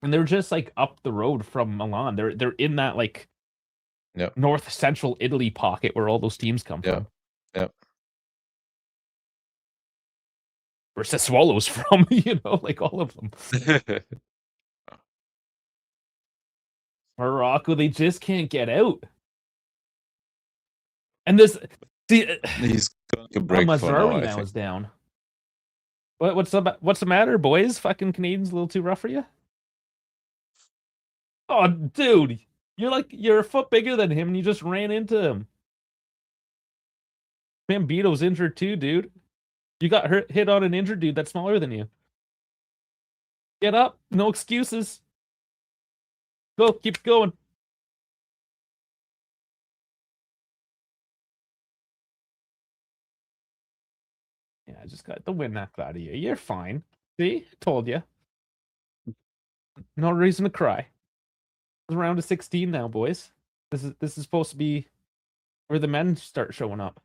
And they're just like up the road from Milan. They're in that like
Yeah.
north central Italy pocket where all those teams come from.
Yeah.
Where Sassuolo's from, like all of them. Morocco, they just can't get out. And this, see,
He's going to break for now,
Mazzarri
I
now
think.
is down. What's the matter, boys? Fucking Canadians a little too rough for you? Oh, dude, you're a foot bigger than him, and you just ran into him. Bambito's injured too, dude. You got hit on an injured dude that's smaller than you. Get up, no excuses. Go, keep going. Yeah, I just got the wind knocked out of you. You're fine. See, told you. No reason to cry. It's around to 16 now, boys. This is supposed to be where the men start showing up.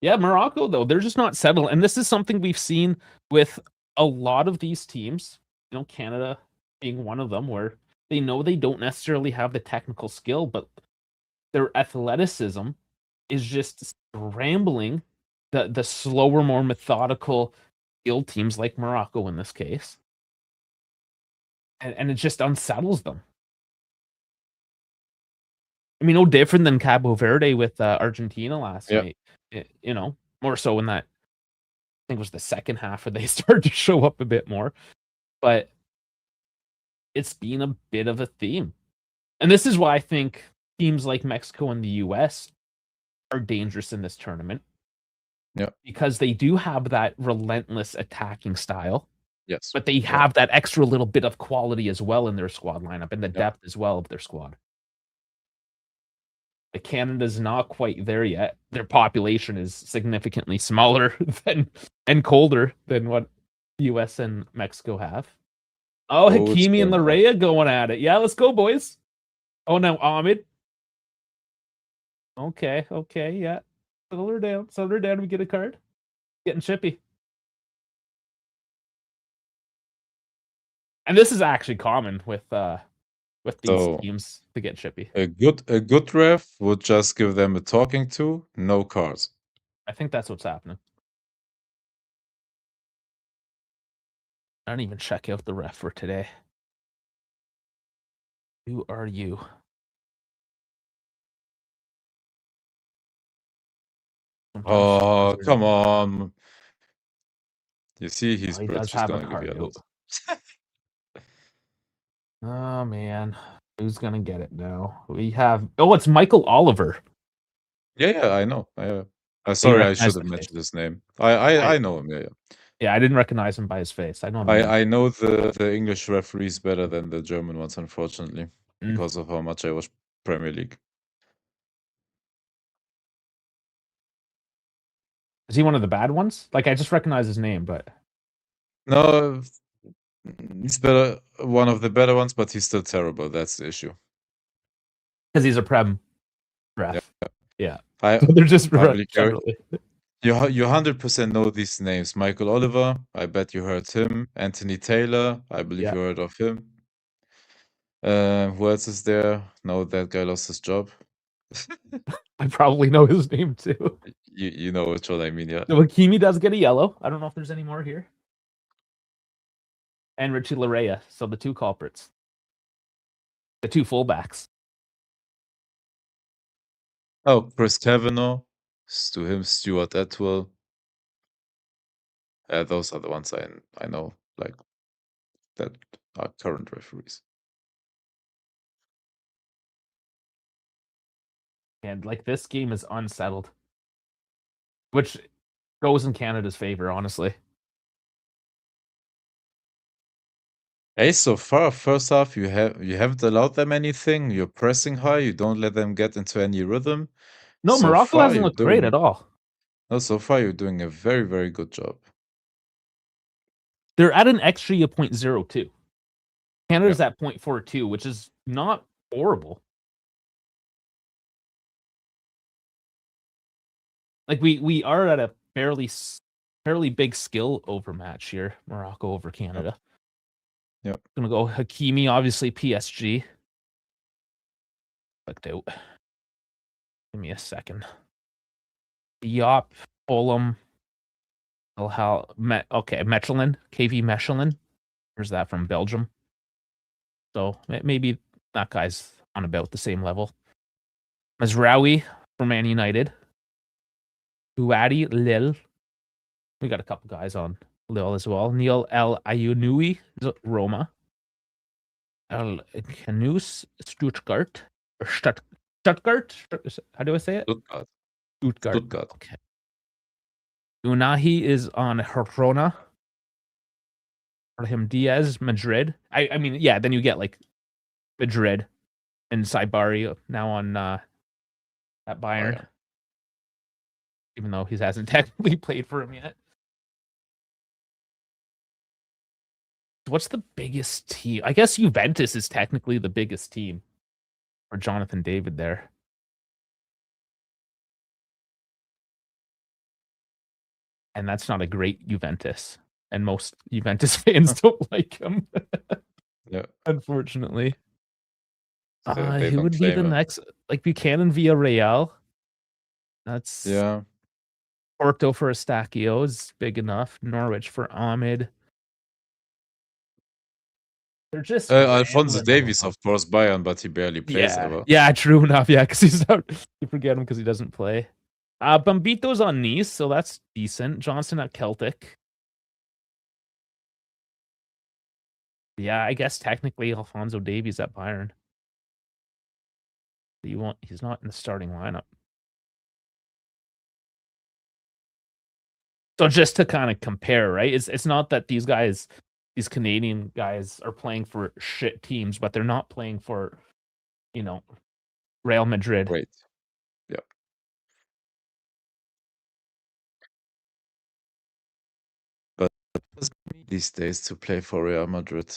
Yeah, Morocco though, they're just not settled, and this is something we've seen with a lot of these teams. Canada being one of them, where they know they don't necessarily have the technical skill, but their athleticism is just scrambling the slower, more methodical skilled teams like Morocco in this case. And it just unsettles them. I mean, no different than Cabo Verde with Argentina last night. More so in that, I think it was the second half where they started to show up a bit more. But it's been a bit of a theme. And this is why I think teams like Mexico and the US are dangerous in this tournament.
Yeah.
Because they do have that relentless attacking style.
Yes.
But they have that extra little bit of quality as well in their squad lineup and the depth as well of their squad. Canada's not quite there yet. Their population is significantly smaller and colder than what US and Mexico have. Oh, Hakimi and Larea going at it. Yeah, let's go, boys. Oh, now Ahmed. Okay, yeah. Settle her down. Settle her down. We get a card. Getting chippy. And this is actually common with these
So
teams to get chippy.
a good ref would just give them a talking to, no cards.
I think that's what's happening. I don't even check out the ref for today. Who are you? Sometimes
Oh,
are
come
different.
on. You see, he's
Oh, he does
British, he's
have a
gonna give
card out.
yellows.
Oh man, who's gonna get it now? We have it's Michael Oliver.
Yeah, I know.
You
Sorry, I
recognize
should have
the
mentioned
face.
his name. I know him, yeah.
Yeah, I didn't recognize him by his face. I know the name.
I know the English referees better than the German ones, unfortunately,
Mm.
because of how much I watch Premier League.
Is he one of the bad ones? Like I just recognize his name, but
No, he's one of the better ones, but he's still terrible. That's the issue.
because he's a prem ref. Yeah.
I
They're just
I believe
generally.
you 100% know these names. Michael Oliver, I bet you heard him. Anthony Taylor, I believe
Yeah.
you heard of him. Who else is there? No, that guy lost his job.
I probably know his name too.
You know which one I mean, yeah.
So Hakimi does get a yellow. I don't know if there's any more here. And Richie Larea. So the two culprits. The two fullbacks.
Oh, Chris Kavanagh. To him, Stuart Atwell. Those are the ones I know, like that are current referees.
And like this game is unsettled. Which goes in Canada's favor, honestly.
Hey, so far, first half, you haven't allowed them anything. You're pressing high. You don't let them get into any rhythm.
No,
So
Morocco
far,
hasn't
you're
looked great
doing
at all.
no. So far, you're doing a very, very good job.
They're at an XG of 0.02. Canada's
Yeah.
at 0.42, which is not horrible. Like we are at a fairly big skill overmatch here, Morocco over Canada.
Yep.
Gonna go Hakimi, obviously PSG. Clicked out. Give me a second. Yop, Olum, okay, Mechelen, KV Mechelen. Where's that from? Belgium. So maybe that guy's on about the same level. Mazraoui for Man United. Bouadi, Lille. We got a couple guys on Lille as well. Neil El Ayunui, Roma. El Canus, Stuttgart. Or Stuttgart? How do I say it? Stuttgart. Okay. Unahi is on Girona. Him Diaz, Madrid. I mean, yeah, then you get like Madrid and Saibari now on at Bayern.
Yeah.
Even though he hasn't technically played for him yet. What's the biggest team? I guess Juventus is technically the biggest team for Jonathan David there. And that's not a great Juventus. And most Juventus fans don't like him.
Yeah.
Unfortunately.
They
Who
don't
would be the
claim it.
next? Like Buchanan via Real. That's
Yeah.
Porto for Estacchio is big enough. Norwich for Ahmed. They're just
Alphonso
rambling
Davies,
along.
of course, Bayern, but he barely plays ever.
Yeah, true enough. Yeah, because he's not. You forget him because he doesn't play. Bambito's on Nice, so that's decent. Johnson at Celtic. Yeah, I guess technically Alphonso Davies at Bayern. He's not in the starting lineup. So just to kind of compare, right? It's not that these Canadian guys are playing for shit teams, but they're not playing for, Real Madrid.
Great. Yeah. But it's these days to play for Real Madrid.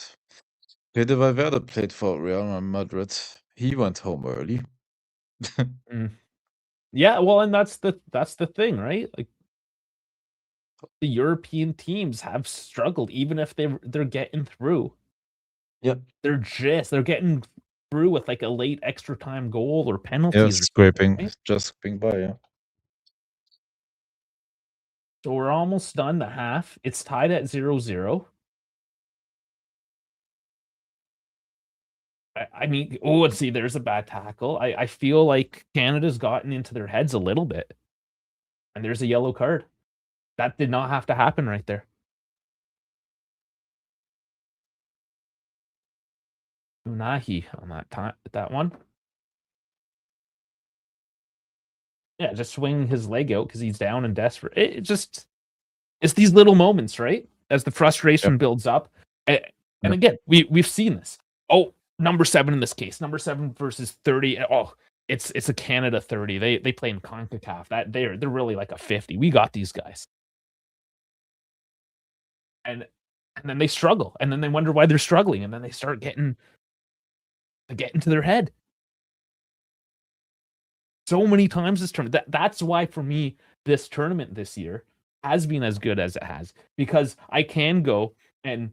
Fede Valverde played for Real Madrid. He went home early.
Yeah, well, and that's the thing, right? Like the European teams have struggled, even if they're getting through.
Yep.
They're getting through with like a late extra time goal or
Yeah,
penalties or
scraping,
something, right?
just scraping by, yeah.
So we're almost done the half. It's tied at 0-0. I mean, oh, and see, there's a bad tackle. I feel like Canada's gotten into their heads a little bit, and there's a yellow card. That did not have to happen right there. Unahi on that one. Yeah, just swinging his leg out because he's down and desperate. It's these little moments, right? As the frustration
Yep.
builds up. And
Yep.
again, we've seen this. Oh, number 7 in this case. Number 7 versus 30. Oh, it's a Canada 30. They play in CONCACAF. That they're really like a 50. We got these guys. And then they struggle. And then they wonder why they're struggling. And then they start getting into their head. So many times this tournament. That's why for me, this tournament this year has been as good as it has. Because I can go and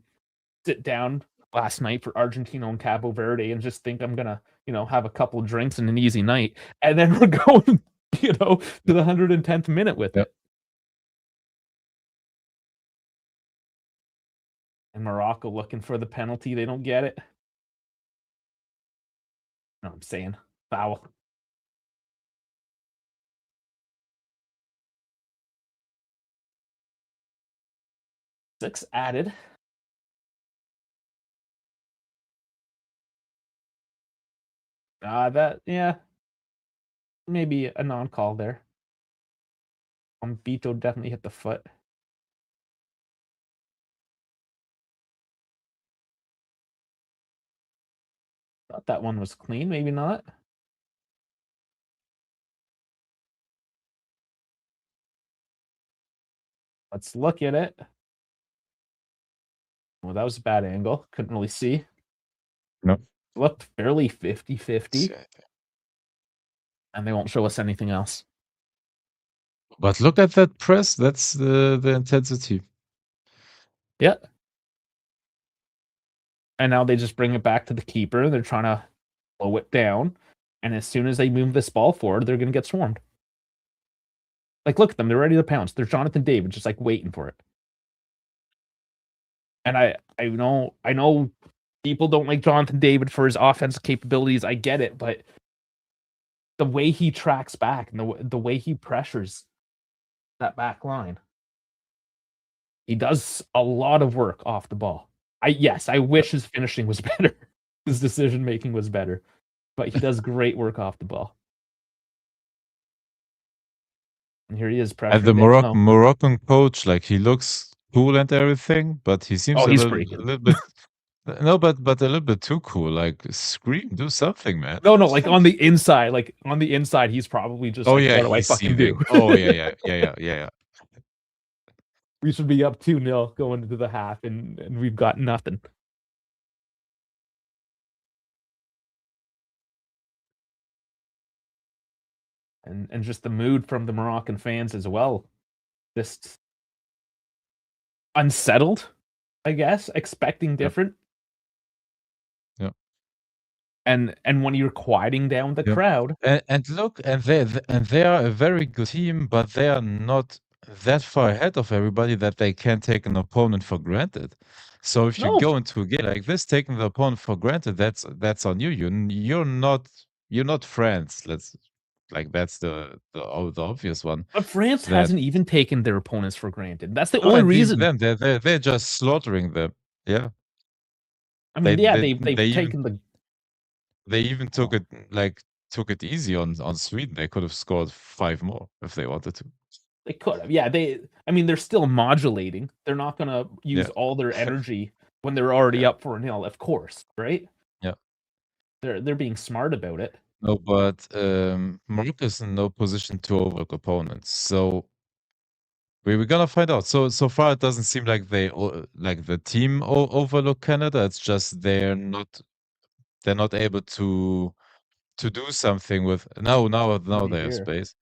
sit down last night for Argentina and Cabo Verde and just think I'm gonna, have a couple drinks and an easy night, and then we're going, to the 110th minute with
Yep.
it. And Morocco looking for the penalty, they don't get it. No, I'm saying foul. Six added. Maybe a non-call there. Vito definitely hit the foot. Thought that one was clean, maybe not. Let's look at it. Well, that was a bad angle. Couldn't really see.
No.
Looked fairly 50-50.
Yeah.
And they won't show us anything else.
But look at that press. That's the intensity.
Yeah. And now they just bring it back to the keeper. They're trying to slow it down. And as soon as they move this ball forward, they're going to get swarmed. Like, look at them. They're ready to pounce. There's Jonathan David just like waiting for it. And I know people don't like Jonathan David for his offensive capabilities. I get it, but the way he tracks back and the way he pressures that back line, he does a lot of work off the ball. I wish his finishing was better. His decision making was better, but he does great work off the ball. And here he is pressuring.
And the Moroccan coach, like, he looks cool and everything, but he seems a little bit. No, but a little bit too cool. Like, scream, do something, man.
No, like on the inside, he's probably just
what
do I fucking do?
Oh yeah.
We should be up 2-0 going into the half, and we've got nothing. And just the mood from the Moroccan fans as well, just unsettled, I guess, expecting different.
Yep.
And when you're quieting down the crowd,
and look, and they are a very good team, but they are not that far ahead of everybody that they can take an opponent for granted. So if you go into a game like this, taking the opponent for granted, that's on you. You're not France. That's the obvious one.
But France hasn't even taken their opponents for granted. That's the only
and
reason.
They're just slaughtering them. Yeah.
I mean, they've taken the.
They even took it easy on Sweden. They could have scored 5 more if they wanted to.
They could have. Yeah, they're still modulating. They're not going to use all their energy when they're already up 4-0, of course, right?
Yeah.
They're being smart about it.
No, but Morocco is in no position to overlook opponents. So we're gonna find out. So far it doesn't seem like the team overlook Canada. It's just they're not able to do something with now they have space.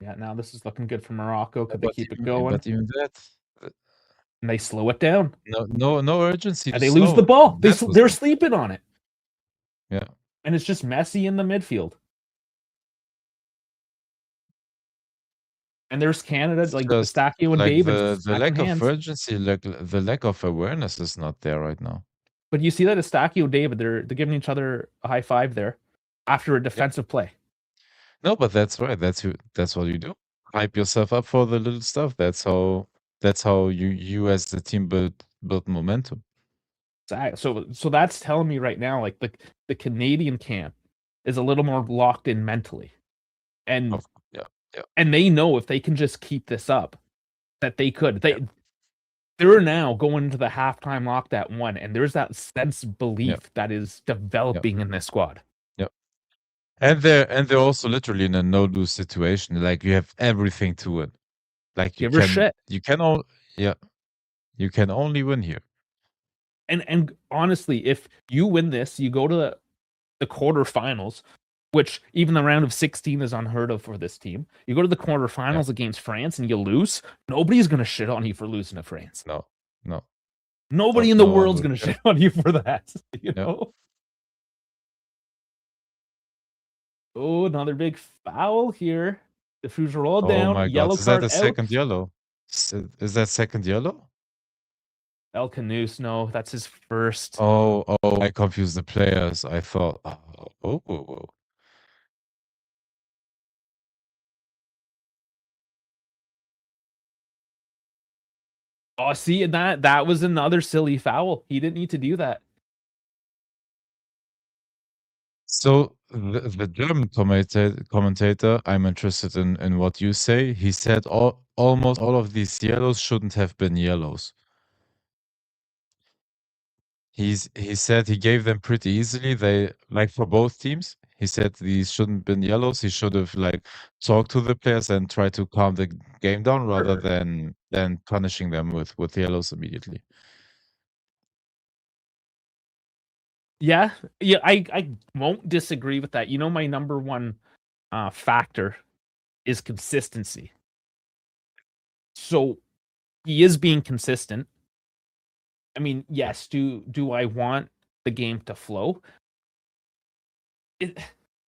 Yeah, now this is looking good for Morocco. Could they
But
keep it
even,
going?
but even that,
And they slow it down.
no urgency to
And they lose the
slow.
ball.
That was
They're
it.
sleeping on it.
Yeah.
And it's just messy in the midfield. And there's Canada,
It's
like
just
Stachio and
like
David,
the
smacking
lack of
hands.
urgency, like the lack of awareness is not there right now.
But you see that Stachio David, they're giving each other a high five there after a
Yeah.
defensive play.
No, but that's right. That's what you do. Hype yourself up for the little stuff. That's how you as the team build momentum.
So that's telling me right now, like the Canadian camp is a little more locked in mentally. And
Yeah, yeah,
and they know if they can just keep this up, that they could. They're now going into the halftime locked at 1, and there's that sense of belief that is
yeah,
developing in this squad.
yeah. And they're also literally in a no-lose situation. Like you have everything to win. Like
Give her shit.
you can all yeah. You can only win here.
And honestly, if you win this, you go to the quarterfinals, which even the round of 16 is unheard of for this team. You go to the quarterfinals against France and you lose, nobody's gonna shit on you for losing to France.
No, no.
Nobody in the
No one
world's
will
gonna
care.
shit on you for that. You
Yeah.
know? Oh, another big foul here. The Rouges roll
Oh
down,
my God.
yellow
Is that
card
a
out.
second yellow? Is that second yellow?
El Canus, no, that's his first.
Oh, I confused the players. I thought, oh.
Oh, see, and that was another silly foul. He didn't need to do that.
So the German commentator, I'm interested in what you say. He said almost all of these yellows shouldn't have been yellows. He said he gave them pretty easily. They like for both teams. He said these shouldn't been yellows. He should have like talked to the players and tried to calm the game down rather
Sure.
than punishing them with yellows immediately.
Yeah, I won't disagree with that. You know, my number one factor is consistency. So he is being consistent. I mean, yes, do I want the game to flow?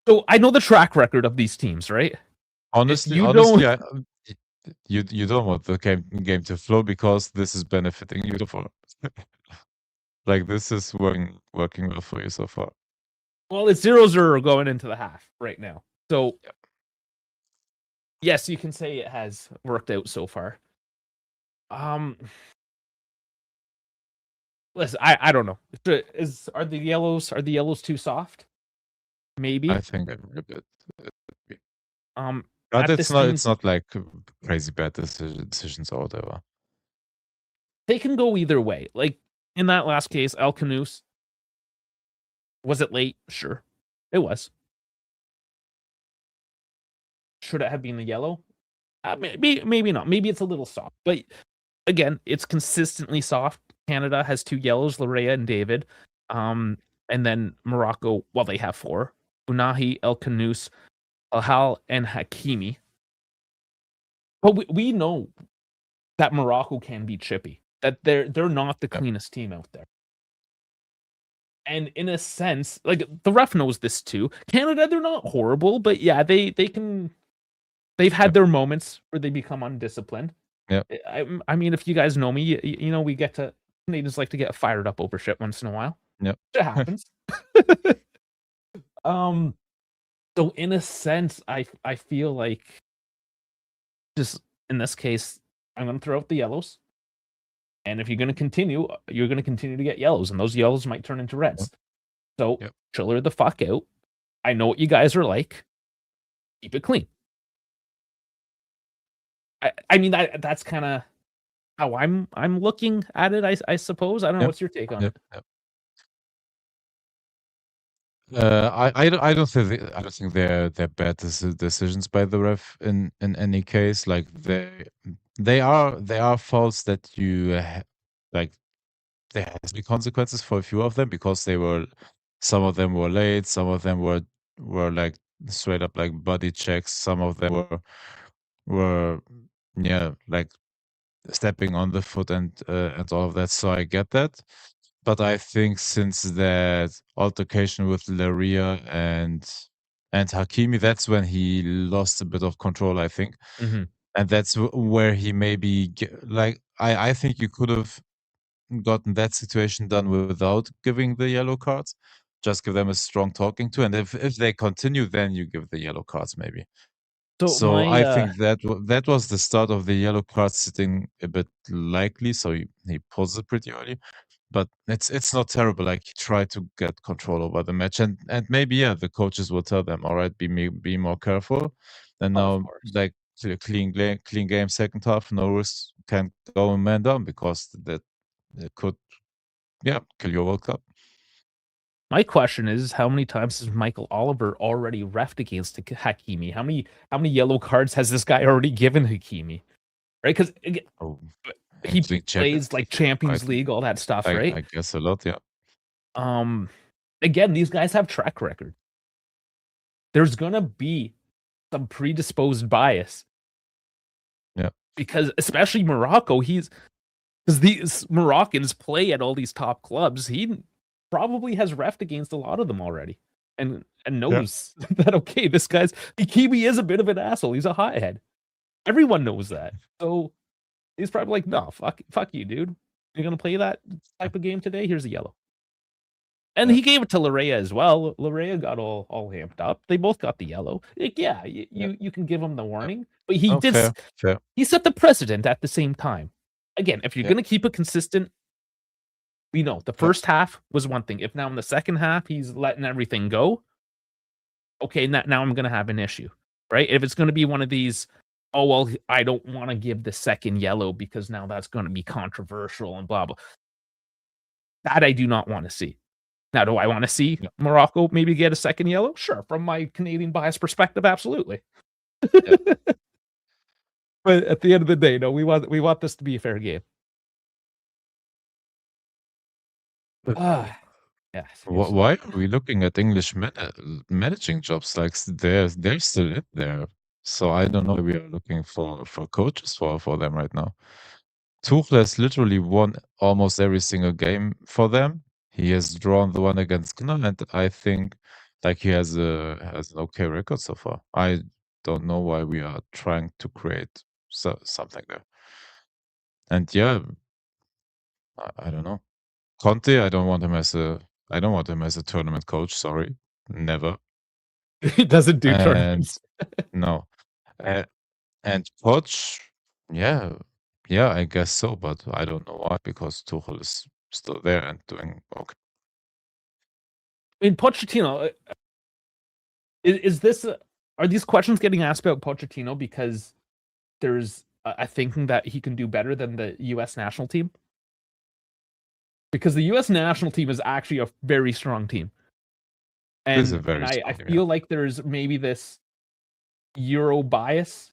So I know the track record of these teams, right?
Honestly,
You don't.
you don't want the game to flow because this is benefiting you so far. Like this is working well for you so far.
Well, it's 0-0 going into the half right now. So yes, you can say it has worked out so far. Listen, I don't know. Are the yellows too soft? Maybe.
I think a bit. But
At this time,
it's not like crazy bad decisions or whatever.
they can go either way. Like in that last case, El Canus, was it late? Sure, it was. Should it have been the yellow? Maybe not. Maybe it's a little soft. But again, it's consistently soft. Canada has 2 yellows, Larea and David. And then Morocco, well, they have 4. Unahi, El Canus, Alhal, and Hakimi. But we know that Morocco can be chippy. That they're not the cleanest team out there. And in a sense, like the ref knows this too. Canada, they're not horrible, but yeah, they've had their moments where they become undisciplined.
Yeah.
I mean, if you guys know me, you know we get to Canadians like to get fired up over shit once in a while.
Yeah.
It happens. So in a sense, I feel like just in this case, I'm gonna throw out the yellows. And if you're gonna continue, you're gonna continue to get yellows, and those yellows might turn into reds. So chiller the fuck out. I know what you guys are like. Keep it clean. I mean that's kind of how I'm looking at it. I suppose. I don't know. What's your take on it?
I don't think they're bad decisions by the ref in any case. Like they are faults that you like. There has to be consequences for a few of them because some of them were late, some of them were like straight up like body checks, some of them were like stepping on the foot and all of that. So I get that. But I think since that altercation with Laria and Hakimi, that's when he lost a bit of control, I think.
Mhm.
And that's where he maybe I think you could have gotten that situation done without giving the yellow cards. Just give them a strong talking to, and if they continue, then you give the yellow cards maybe.
So
So
my
I think that was the start of the yellow card sitting a bit likely. So he pulls it pretty early, but it's not terrible. Like he tried to get control over the match, and maybe the coaches will tell them, all right, be more careful. And
of
now
course.
like to a clean game second half, no risk, can't go and man down because that it could kill your World Cup.
My question is, how many times has Michael Oliver already refed against Hakimi? How many yellow cards has this guy already given Hakimi? Right? Because
Oh,
he
including
plays
Champions
like
League, I
Champions
think.
League, all that stuff, right?
I guess a lot, yeah.
Um, again, these guys have track record. There's gonna be some predisposed bias.
Yeah.
Because especially Morocco, because these Moroccans play at all these top clubs. He probably has refed against a lot of them already, and
Yeah.
knows that okay, this guy's Kiwi is a bit of an asshole. He's a hothead. Everyone knows that. So he's probably like, no, fuck you, dude. You're gonna play that type of game today? Here's a yellow. And
Yeah.
he gave it to Larea as well. Larea got all amped up. They both got the yellow. Like, yeah,
Yeah.
you can give him the
Yeah.
warning, but he
Oh,
did.
fair.
He set the precedent at the same time. Again, if you're
Yeah.
gonna keep it consistent, we know the
Yeah.
first half was one thing. If now in the second half he's letting everything go, okay, now I'm gonna have an issue, right? If it's gonna be one of these, oh well, I don't want to give the second yellow because now that's gonna be controversial and blah blah. That I do not want to see. Now, do I want to see
Yeah.
Morocco maybe get a second yellow? Sure, from my Canadian bias perspective, absolutely.
Yeah.
But at the end of the day, no, we want this to be a fair game.
But
Yes,
why are we looking at English managing jobs? Like they're still in there. So I don't know why we are looking for coaches for them right now. Tuchel has literally won almost every single game for them. He has drawn the one against Ghana, and I think like he has an okay record so far. I don't know why we are trying to create something there. And I don't know. Conte, I don't want him as a tournament coach. Sorry, never.
he doesn't do
And
tournaments.
no, uh, and Poch, yeah, I guess so, but I don't know why because Tuchel is still there and doing okay.
I mean, Pochettino, is this? Are these questions getting asked about Pochettino because there's a thinking that he can do better than the U.S. national team? Because the U.S. national team is actually a very strong team,
This is a
and
very
I
strong team, yeah.
feel like there's maybe this Euro bias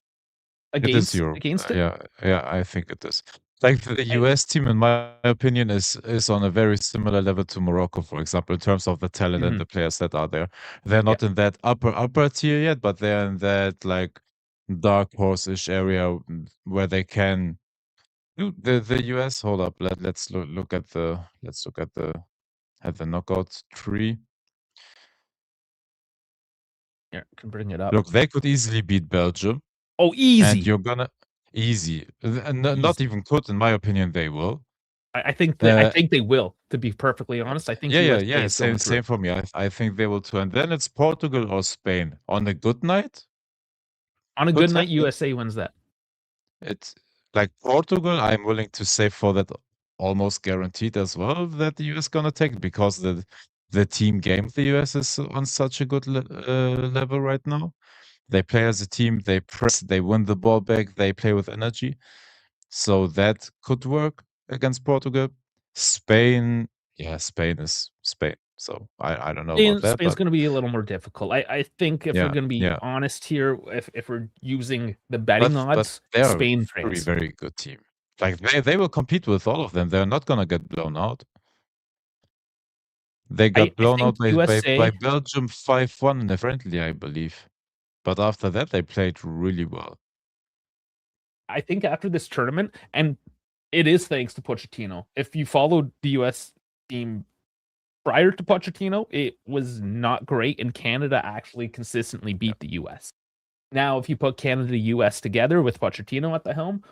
It is Europe.
against it.
I think it is. Like the
I,
US team, in my opinion, is on a very similar level to Morocco, for example, in terms of the talent and
Mhm.
the players that are there. They're
Yeah.
not in that upper tier yet, but they're in that like dark horse-ish area where they can. Dude, the US. Hold up. Let's look at the knockout tree.
Yeah, can bring it up.
Look, they could easily beat Belgium,
Oh,
and
easy.
you're gonna easy. Not
Easy.
even could, in my opinion, they will.
I
Uh,
think they will. To be perfectly honest, I think USA is going
Same
through.
for me. I think they will too. And then it's Portugal or Spain. On a good night,
On a good night,
potentially,
USA wins that.
it's like Portugal. I'm willing to say for that almost guaranteed as well that the US gonna take it because the team game of the US is on such a good level right now. They play as a team. They press. They win the ball back. They play with energy. So that could work against Portugal. Spain, Spain is Spain. So I don't know about that,
Spain's
but
going to be a little more difficult. I think if we're
yeah,
going to be
yeah.
honest here, if we're using the betting
But
odds,
they are a
Spain,
very,
France.
very good team. Like they will compete with all of them. They're not gonna get blown out. They got
I
blown
think
out by
USA.
Belgium 5-1 in a friendly, I believe. But after that they played really well.
I think after this tournament, and it is thanks to Pochettino. If you followed the US team prior to Pochettino, it was not great, and Canada actually consistently beat the US. Now, if you put Canada and US together with Pochettino at the helm,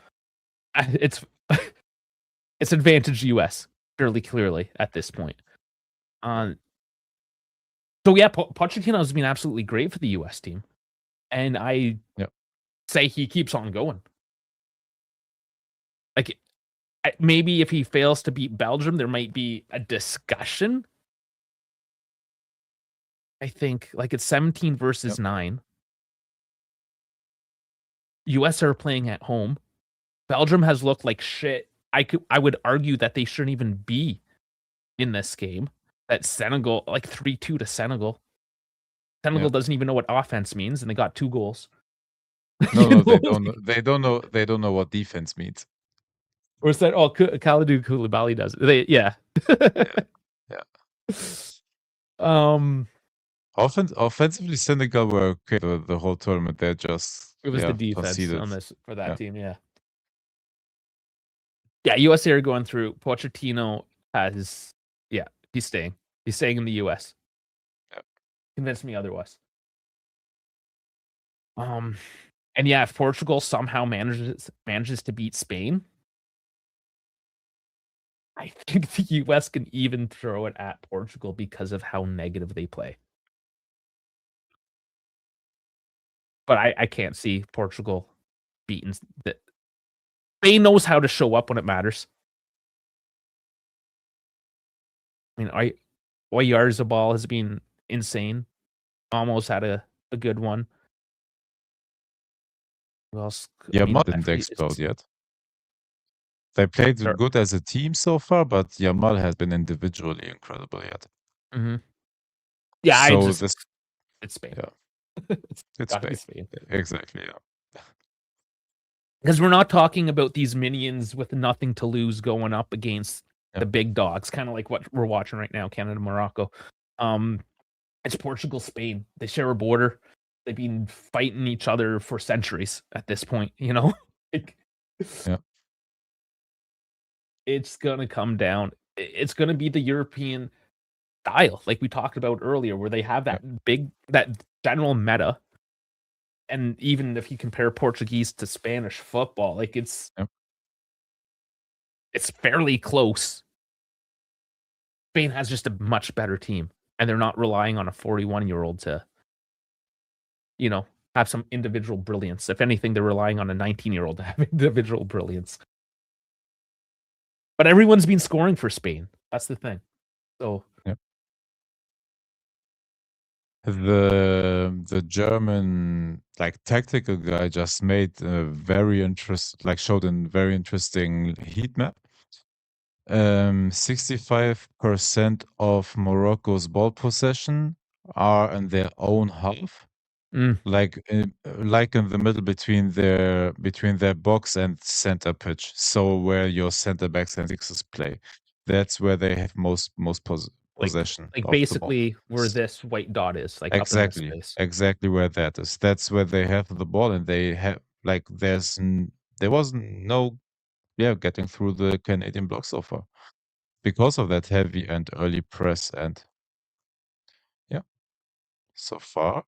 it's it's advantage US fairly clearly at this point. So yeah, Pochettino has been absolutely great for the US team, and I say he keeps on going. Like, maybe if he fails to beat Belgium, there might be a discussion. I think like it's 17 versus 9. US are playing at home. Belgium has looked like shit. I would argue that they shouldn't even be in this game. That Senegal, like 3-2 to Senegal. Senegal doesn't even know what offense means, and they got 2 goals.
No, they don't know. They don't know what defense means.
Or is that Kalidou Koulibaly does it? Yeah.
Offensively, Senegal were okay the whole tournament. They're just
it was the defense
conceded.
on this for that team. Yeah, USA are going through. Pochettino has he's staying. He's staying in the US. Convince me otherwise. And if Portugal somehow manages to beat Spain, I think the US can even throw it at Portugal because of how negative they play. But I can't see Portugal beating that. Spain knows how to show up when it matters. I mean, Oyarzabal has been insane. Almost had a good one. Who else?
Yamal didn't explode yet. They played good as a team so far, but Yamal has been individually incredible yet.
Mm-hmm. Yeah,
so
it's Spain.
Yeah. It's Spain. Exactly, yeah.
Because we're not talking about these minions with nothing to lose going up against the big dogs, kind of like what we're watching right now, Canada, Morocco. It's Portugal, Spain. They share a border. They've been fighting each other for centuries at this point, It's gonna come down. It's gonna be the European style, like we talked about earlier, where they have that general meta. And even if you compare Portuguese to Spanish football, like it's fairly close. Spain has just a much better team, and they're not relying on a 41-year-old to, have some individual brilliance. If anything, they're relying on a 19-year-old to have individual brilliance. But everyone's been scoring for Spain. That's the thing. So
the German tactical guy just made a showed a very interesting heat map. 65% of Morocco's ball possession are in their own half. Like in the middle between their box and center pitch, so where your center backs and sixes play. That's where they have most possession.
Like basically where this white dot is, like
exactly,
up in this space.
Exactly where that is. That's where they have the ball, and they have there wasn't no getting through the Canadian block so far because of that heavy and early press, and so far.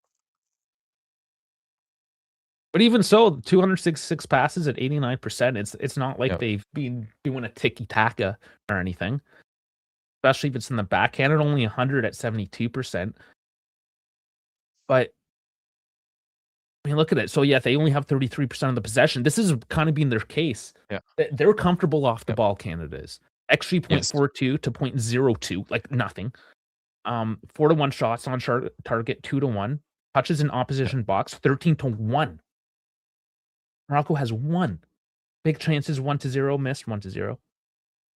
But even so, 266 passes at 89%. It's not like they've been doing a tiki-taka or anything. Especially if it's in the backhand, at only 100 at 72%. But I mean, look at it. So they only have 33% of the possession. This has kind of been their case.
Yeah,
they're comfortable off the ball. Canada is XG 0.42 to 0.02, like nothing. 4-1 shots on target, 2-1 touches in opposition box, 13-1. Morocco has 1 big chances, 1-0 missed, 1-0.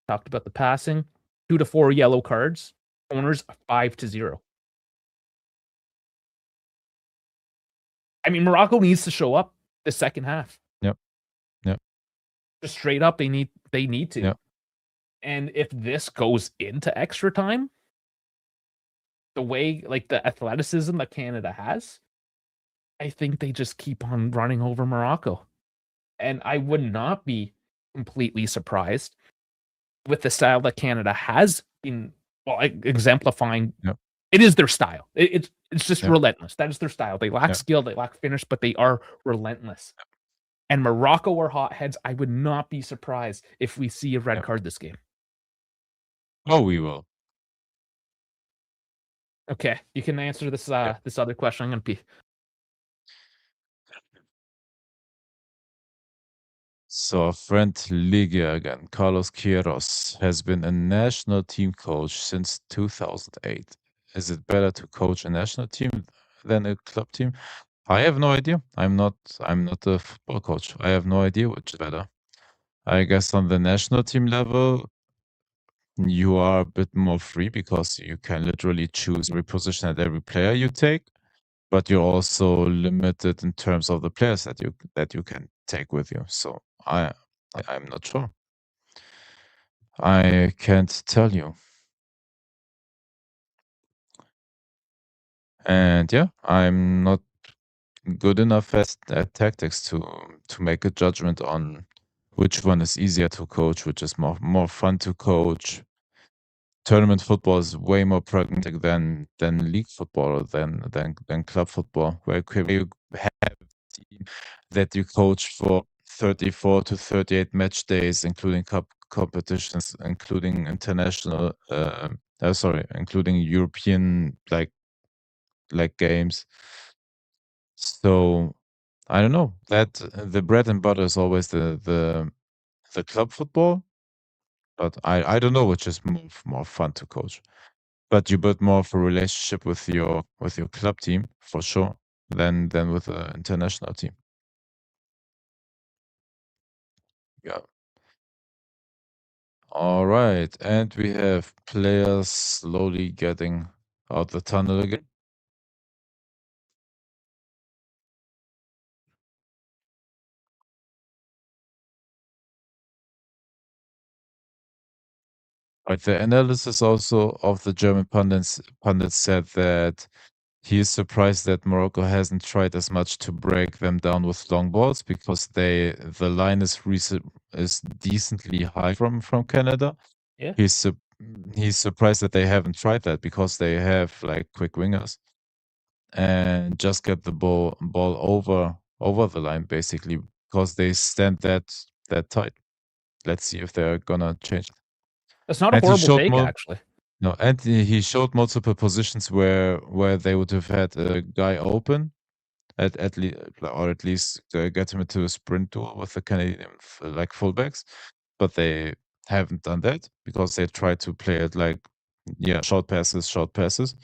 Talked about the passing, 2-4 yellow cards, corners 5-0. I mean, Morocco needs to show up the second half.
Yep.
Just straight up, they need to.
Yep.
And if this goes into extra time, the way the athleticism that Canada has, I think they just keep on running over Morocco. And I would not be completely surprised with the style that Canada has been exemplifying.
Yep.
It is their style. It's just
Yep.
relentless. That is their style. They lack
Yep.
skill, they lack finish, but they are relentless. And Morocco are hotheads. I would not be surprised if we see a red
Yep.
card this game.
Oh, we will.
Okay, you can answer this
Yep.
this other question. I'm gonna be
So our friend Ligia again, Carlos Queiroz, has been a national team coach since 2008. Is it better to coach a national team than a club team? I have no idea. I'm not a football coach. I have no idea which is better. I guess on the national team level, you are a bit more free because you can literally choose every position and every player you take, but you're also limited in terms of the players that you can take with you. So I'm not sure. I can't tell you. And yeah, I'm not good enough at tactics to make a judgment on which one is easier to coach, which is more fun to coach. Tournament football is way more pragmatic than league football or than club football, where you have a team that you coach for 34 to 38 match days, including cup competitions, including international, including European like games. So I don't know. That the bread and butter is always the club football, but I don't know which is more fun to coach. But you build more of a relationship with your club team for sure than with an international team. Yeah. All right, and we have players slowly getting out the tunnel again. Right, the analysis also of the German pundits said that he is surprised that Morocco hasn't tried as much to break them down with long balls because the line is decently high from Canada.
yeah.
He's surprised that they haven't tried that because they have like quick wingers and just get the ball over the line basically because they stand that tight. Let's see if they're gonna change it.
It's not a
And he
horrible
showed
take,
more.
actually.
No, and he showed multiple positions where they would have had a guy open at least or at least get him into a sprint duel with the Canadian like fullbacks, but they haven't done that because they tried to play it like short passes,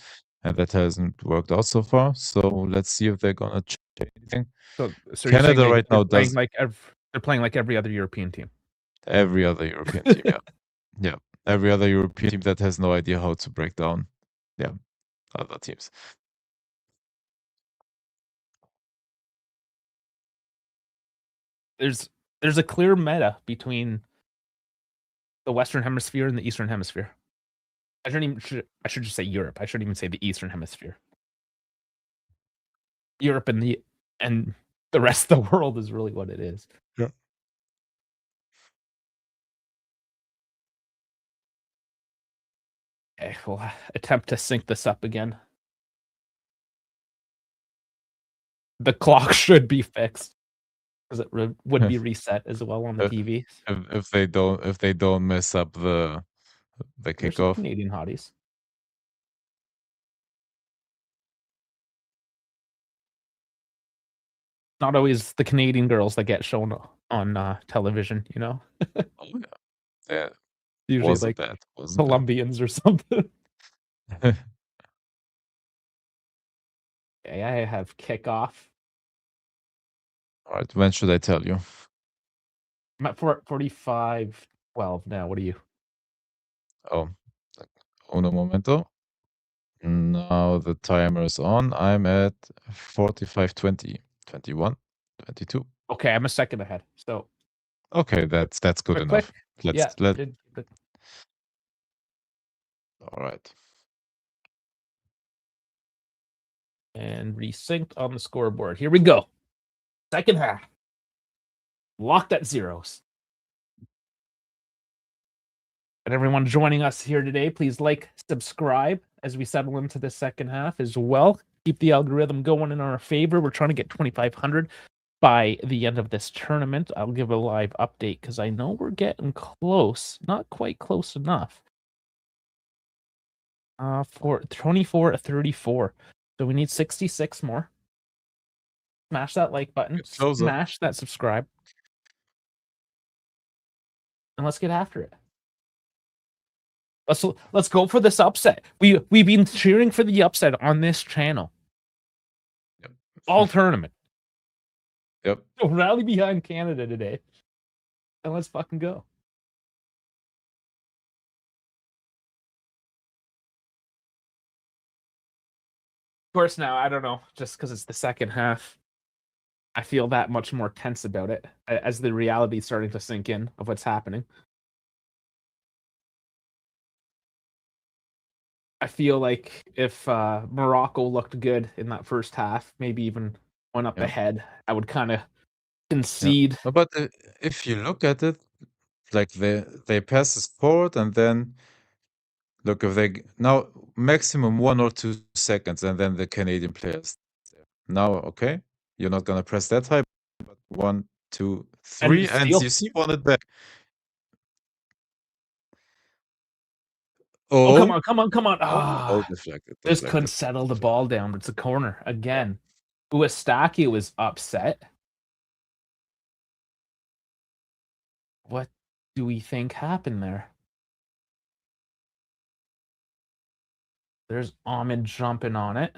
and that hasn't worked out so far. So let's see if they're gonna change anything.
So you're saying
Canada right
they're
now
playing
does
they're playing like every other European team.
every other European team, yeah. Yeah. Every other European team that has no idea how to break down, yeah, other teams.
There's a clear meta between the Western Hemisphere and the Eastern Hemisphere. I should just say Europe. I shouldn't even say the Eastern Hemisphere. Europe and the rest of the world is really what it is.
Yeah.
Okay, we'll attempt to sync this up again. The clock should be fixed because it would be reset as well on the TV.
If they don't mess up the
There's some
kickoff.
Canadian hotties. Not always the Canadian girls that get shown on television, you know?
Oh yeah. Yeah.
Usually
Wasn't
like
bad. Wasn't bad.
Colombians or something. Okay, I have kickoff.
All right. When should I tell you?
I'm at 45-12 now. What are you?
Oh, uno momento. Now the timer is on. I'm at 45:20, 21, 22.
Okay, I'm a second ahead. So
Okay, that's good
quick.
enough. Let's
Yeah,
let.
did
All right.
and resynced on the scoreboard. Here we go. Second half. locked at zeros. And everyone joining us here today, please like, subscribe as we settle into the second half as well. Keep the algorithm going in our favor. We're trying to get 2,500 by the end of this tournament. I'll give a live update because I know we're getting close, not quite close enough. For 24-34. So we need 66 more. Smash that like button. Smash that subscribe. And let's get after it. Let's go for this upset. We've been cheering for the upset on this channel.
Yep.
All tournament.
Yep.
So rally behind Canada today. And let's fucking go. Of course, now, I don't know, just because it's the second half, I feel that much more tense about it as the reality is starting to sink in of what's happening. I feel like if Morocco looked good in that first half, maybe even went up ahead, I would kind of concede.
Yeah. But if you look at it, like they pass this forward and then look if they now maximum 1 or 2 seconds and then the Canadian players. Now, okay, you're not gonna press that high, but 1, 2, 3, and you see one at back.
Oh, come on, come on, come on.
Oh, deflected.
Just couldn't settle the ball down. It's a corner again. Uestaki was upset. What do we think happened there? There's Ahmed jumping on it.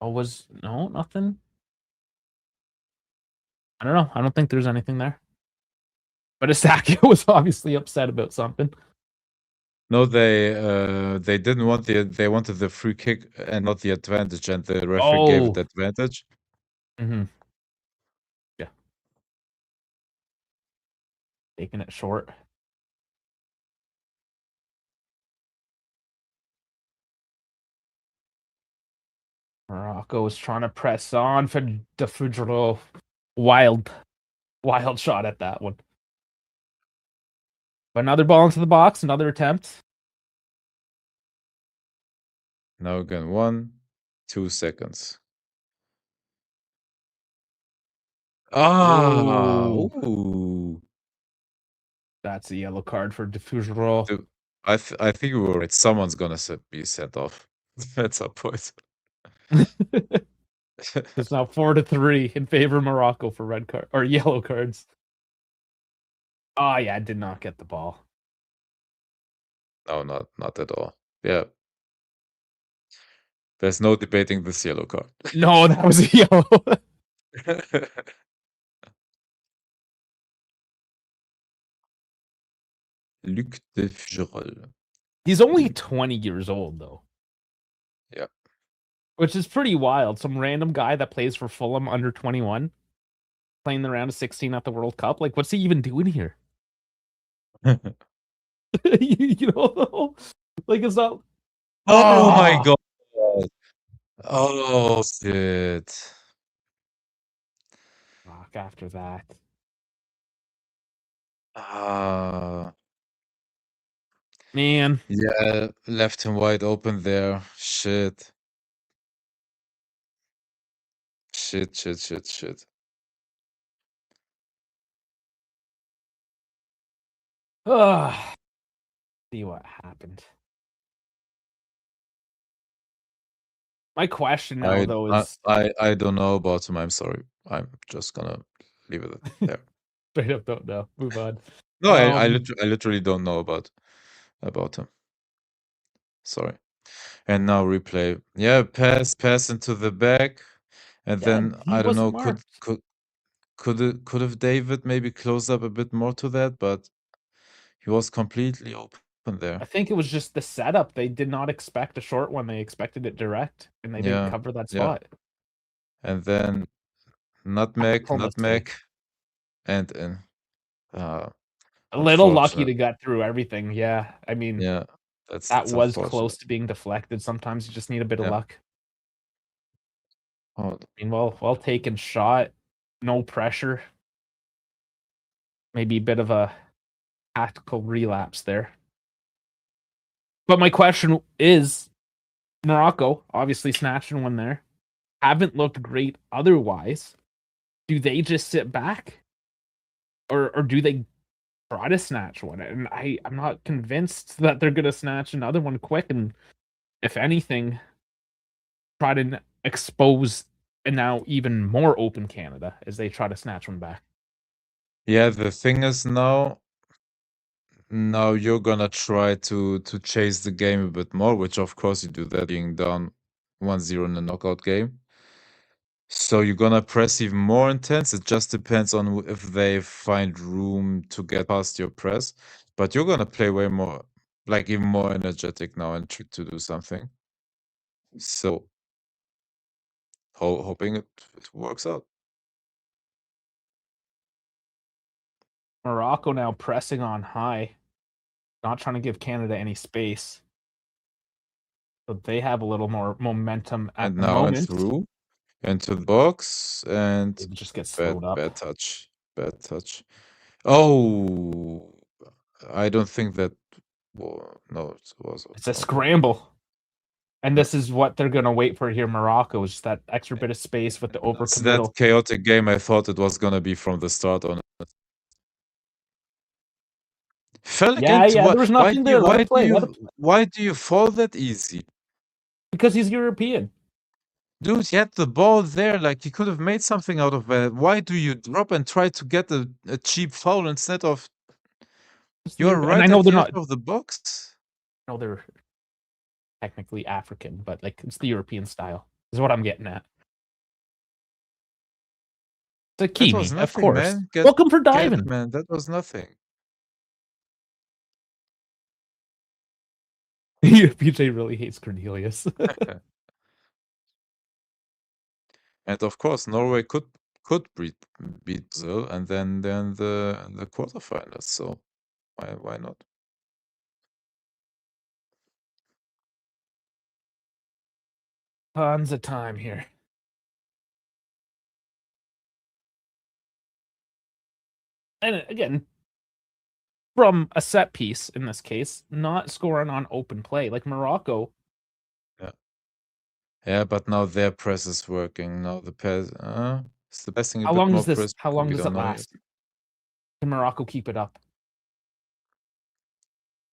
Oh, no, nothing? I don't know. I don't think there's anything there. But Asakio was obviously upset about something.
No, they didn't want they wanted the free kick and not the advantage, and the referee gave it the advantage.
Mm-hmm. Yeah. Taking it short. Morocco is trying to press on for the Fujiro. Wild shot at that one. But another ball into the box, another attempt.
Now again, 1, 2 seconds. Ooh.
That's a yellow card for Fujiro.
I think we were right. Someone's gonna be sent off at some point.
It's now 4-3 in favor of Morocco for red card or yellow cards. Oh yeah, did not get the ball.
No, not at all. Yeah. There's no debating this yellow card.
No, that was a yellow.
Luc de Fujirol.
He's only 20 years old though.
Yeah.
Which is pretty wild. Some random guy that plays for Fulham under 21 playing the round of 16 at the World Cup. Like, what's he even doing here? you know, like it's not.
Oh my god! Oh shit!
Fuck after that. Man.
Yeah, left him wide open there. Shit. Shit.
See what happened. My question now, though, is
I don't know about him. I'm sorry. I'm just gonna leave it there.
Straight up don't know. Move on.
No, I literally don't know about him. Sorry. And now replay. Yeah, pass into the back, and then I don't know. Could have David maybe closed up a bit more to that, but he was completely open there.
I think it was just the setup. They did not expect a short one. They expected it direct, and they didn't cover that spot.
And then nutmeg, and in.
A little lucky to get through everything. Yeah, I mean, that was close to being deflected. Sometimes you just need a bit of luck.
Oh,
I mean, well taken shot, no pressure. Maybe a bit of a tactical relapse there. But my question is, Morocco obviously snatching one there. Haven't looked great otherwise. Do they just sit back? Or do they try to snatch one? And I'm not convinced that they're gonna snatch another one quick, and if anything, try to expose and now even more open Canada as they try to snatch one back.
yeah, the thing is now you're gonna try to chase the game a bit more, which of course you do that being down 1-0 in a knockout game. So you're gonna press even more intense. It just depends on if they find room to get past your press. But you're gonna play way more, like even more energetic now and try to do something. So hoping it works out.
Morocco now pressing on high, not trying to give Canada any space. So they have a little more momentum at
And
the
now and
moment.
through into the box and
It just gets
bad
slowed up.
bad touch. Bad touch. Oh, I don't think that. Well, no, it was
It's a
not open.
scramble. And
No.
this is what they're gonna wait for here. Morocco is that extra bit of space with the
It's that
overcommittal.
chaotic game I thought it was gonna be from the start on. Fell
Yeah,
against
yeah, there
what?
was nothing there. Let it play. Let it play.
Why do you fall that easy?
Because he's European.
Dude, he had the ball there, like he could have made something out of it. Why do you drop and try to get a cheap foul instead of you're
And I
right
know
at
they're
the edge
not.
of the box?
I know they're technically African, but like it's the European style. Is what I'm getting at.
That was
Sakimi, of
nothing,
course.
man.
Welcome for
Get it,
diving.
man. That was nothing.
PJ really hates Cornelius.
And of course, Norway could beat Brazil, and then the quarterfinals. So why not?
Tons of time here. And again, from a set piece in this case, not scoring on open play like Morocco.
Yeah, yeah. But now their press is working. Now the pass. Is the passing a
How
bit
long
more
is this?
crisp?
How long
We
does
don't
it
know yet.
last? Can Morocco keep it up?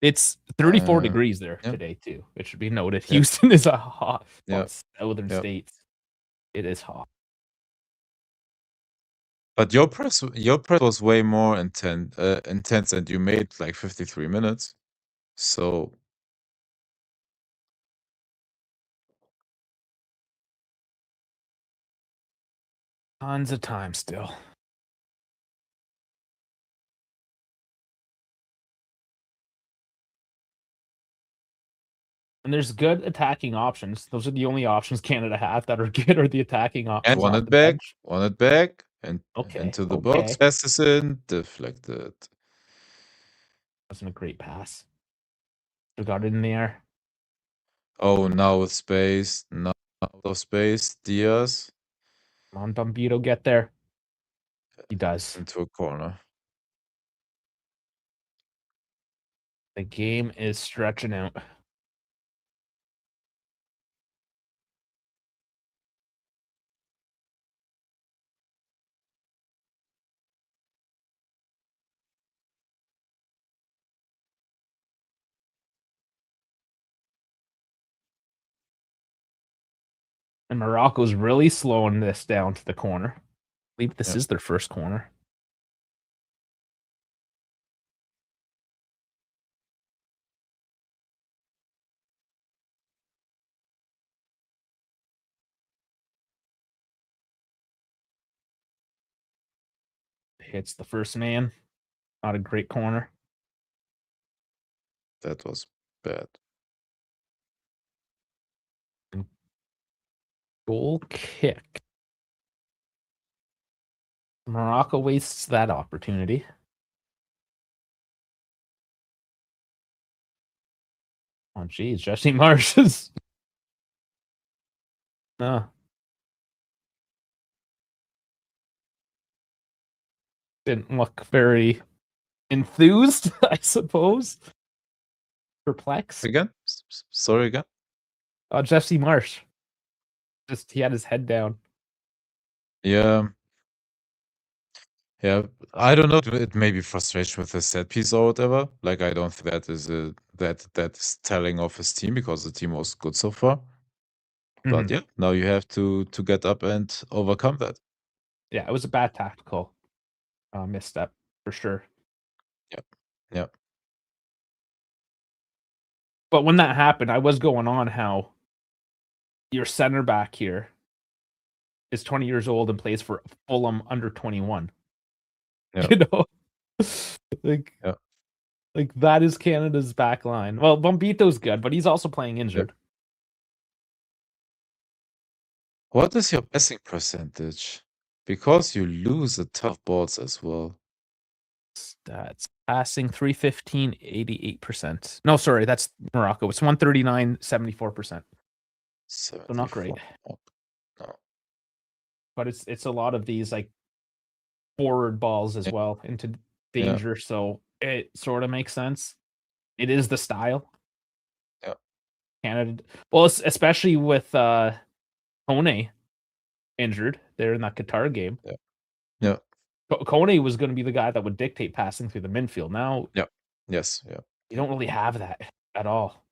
It's 34
Uh,
degrees there
yeah,
today too. It should be noted.
yeah,
Houston is a hot,
yeah,
southern
yeah.
states. It is hot.
But your press was way more intense, and you made like 53 minutes. So
Tons of time still. And there's good attacking options. Those are the only options Canada have that are good, are the attacking
and
options off the bench.
won it back, and
Okay,
into the box,
okay.
passes in, deflected.
Wasn't a great pass. We got it in the air.
Oh, now with space, now out of space, Diaz
Come on, Dumbito, get there. He does.
into a corner.
The game is stretching out. And Morocco's really slowing this down to the corner. I believe this
Yeah.
is their first corner. Hits the first man. Not a great corner.
That was bad.
Goal kick. Morocco wastes that opportunity. Oh, geez, Jesse Marsh is. didn't look very enthused, I suppose. Perplexed.
Again? Sorry again?
Jesse Marsh. Just he had his head down.
Yeah. Yeah. I don't know. It may be frustration with the set piece or whatever. Like, I don't think that is that's telling of his team because the team was good so far. But yeah, now you have to get up and overcome that.
Yeah, it was a bad tactical misstep for sure.
Yep. Yep.
But when that happened, I was going on how your center back here is 20 years old and plays for Fulham under 21.
Yeah.
You know, like,
Yeah.
like that is Canada's back line. Well, Bombito's good, but he's also playing injured.
What is your passing percentage? Because you lose the tough balls as well.
Stats passing 315, 88%. No, sorry, that's Morocco. It's 139, 74%. So not great.
No.
But it's a lot of these like forward balls as well into danger, so it sort of makes sense. It is the style.
Yeah.
Canada, well, especially with Kone injured there in that Qatar game.
Yeah.
Kone was going to be the guy that would dictate passing through the midfield. Now,
Yes. Yeah.
you don't really have that at all.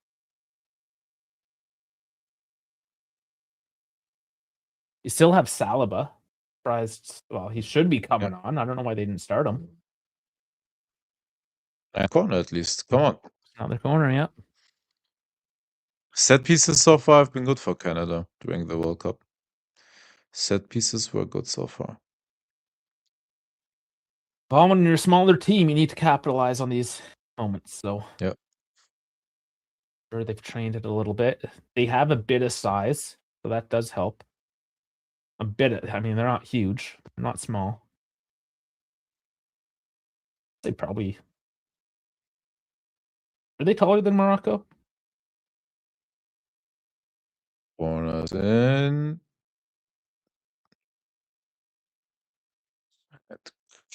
You still have Saliba. Surprised. Well, he should be coming on. I don't know why they didn't start him.
And corner at least. Come on.
Another corner, yeah.
Set pieces so far have been good for Canada during the World Cup. Set pieces were good so far.
Well, when you're a smaller team, you need to capitalize on these moments. So,
yeah,
sure, they've trained it a little bit. They have a bit of size, so that does help. A bit. I mean, they're not huge, they're not small. They probably are they taller than Morocco?
Corners in.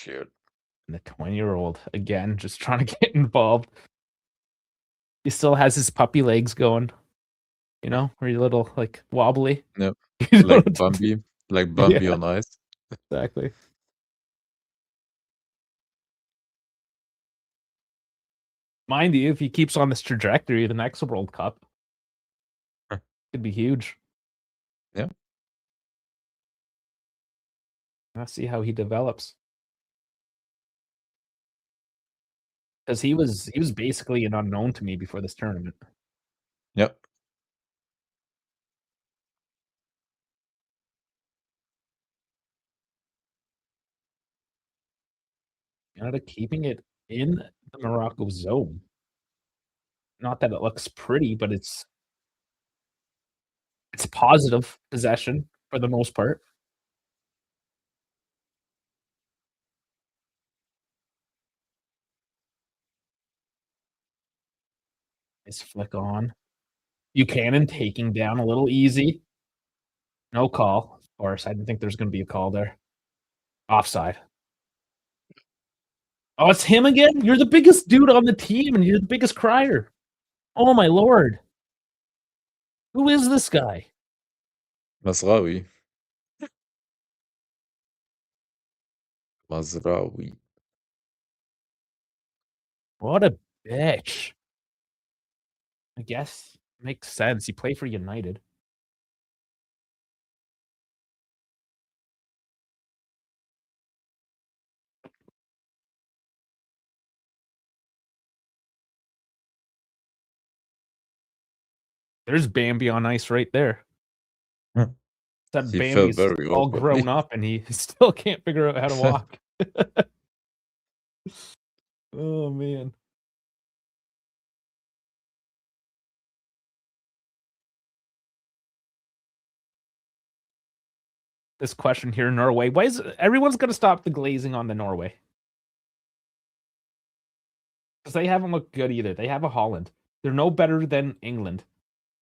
Cleared.
And the 20-year-old again, just trying to get involved. He still has his puppy legs going, you know, where you're a little like wobbly.
Yep.
You know
Like
what to do.
Bambi. Like Bambi
Yeah.
on ice.
Exactly. Mind you, if he keeps on this trajectory, the next World Cup could be huge.
Yeah.
Let's see how he develops. Because he was basically an unknown to me before this tournament.
Yep.
Canada keeping it in the Morocco zone. Not that it looks pretty, but it's positive possession for the most part. Nice flick on. Buchanan taking down a little easy. No call. Of course, I didn't think there's going to be a call there. Offside. Oh, it's him again? You're the biggest dude on the team, and you're the biggest crier. Oh, my Lord. Who is this guy?
Mazraoui. Mazraoui.
What a bitch. I guess makes sense. He played for United. There's Bambi on ice right there. That
He felt
Bambi's
very
all
awkwardly.
grown up and he still can't figure out how to walk. Oh, man. This question here in Norway. Why is everyone's going to stop the glazing on the Norway? Because they haven't looked good either. They have a Holland. They're no better than England.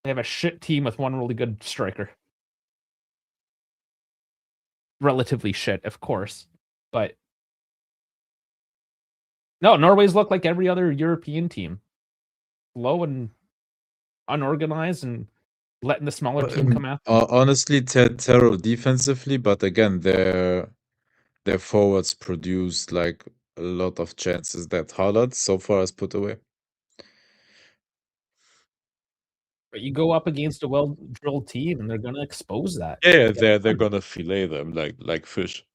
They have a shit team with one really good striker. Relatively shit, of course. But No, Norway's look like every other European team. Low and unorganized and letting the smaller team come out.
Honestly, terrible defensively, but again, their forwards produce like a lot of chances that Haaland so far has put away.
But you go up against a well-drilled team, and they're going to expose that.
Yeah, they're gonna fillet them like fish.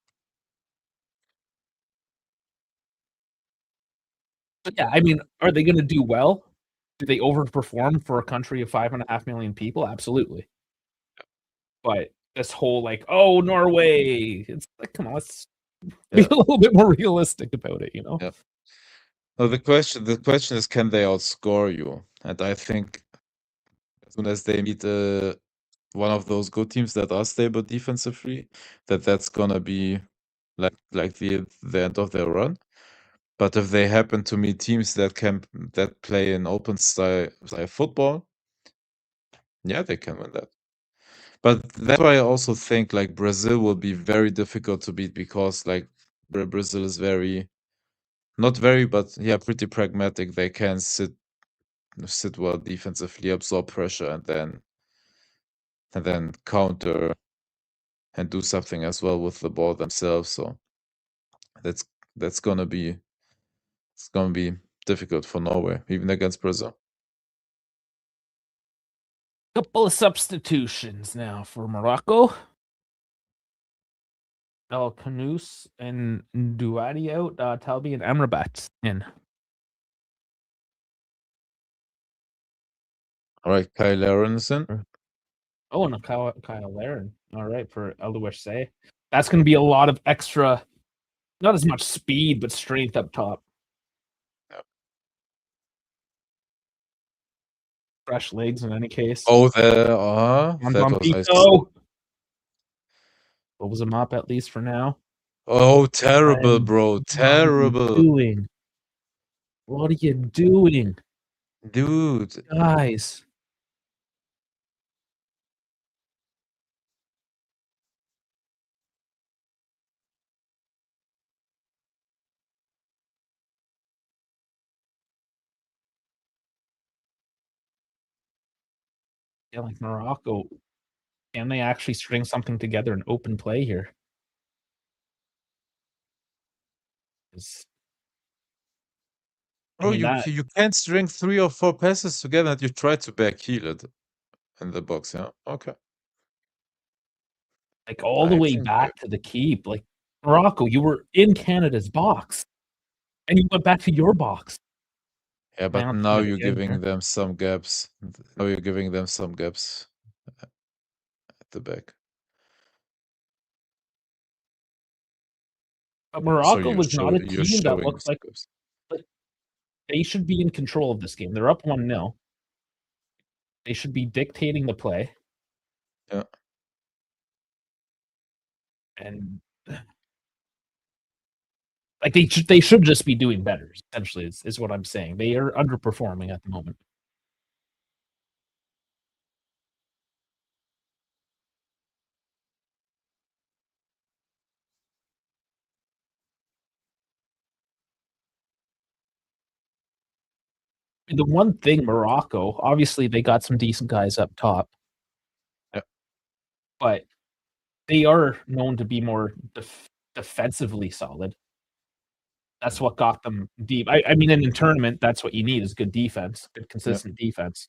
But yeah, I mean, are they going to do well? Do they overperform for a country of 5.5 million people? Absolutely. But this whole like, oh, Norway, it's like, come on, let's be a little bit more realistic about it, you know?
Yeah. No, the question is, can they outscore you? And I think as soon as they meet one of those good teams that are stable defensively, that's gonna be like the end of their run. But if they happen to meet teams that play an open style football, yeah, they can win that. But that's why I also think like Brazil will be very difficult to beat, because like Brazil is not very, but yeah, pretty pragmatic. They can sit well defensively, absorb pressure, and then counter and do something as well with the ball themselves. So that's gonna be difficult for Norway, even against Brazil.
Couple of substitutions now for Morocco. El Kanous and Douadi out. Talbi and Amrabat in.
All right, Kyle Aronson.
Oh, and Kyle Laren. All right, for Say. That's going to be a lot of extra, not as much speed, but strength up top.
Yep.
Fresh legs in any case.
Oh, that was nice.
What was a mop at least for now?
Oh, terrible, bro. Terrible.
What are you doing? What are you doing?
Dude.
Guys. Yeah, like Morocco. Can they actually string something together in open play here?
Bro, you can't string 3 or 4 passes together and you try to backheel it in the box, yeah? Okay.
Like all the way back to the keep. Like Morocco, you were in Canada's box and you went back to your box.
Yeah, but now you're giving them some gaps. Now you're giving them some gaps at the back.
But Morocco was not a team that looked like they should be in control of this game. They're up 1-0. They should be dictating the play.
Yeah.
And like they should just be doing better, essentially, is what I'm saying. They are underperforming at the moment. The one thing Morocco, obviously they got some decent guys up top.
Yeah.
But they are known to be more defensively solid. That's what got them deep. I mean, in a tournament, that's what you need is good defense, good consistent defense.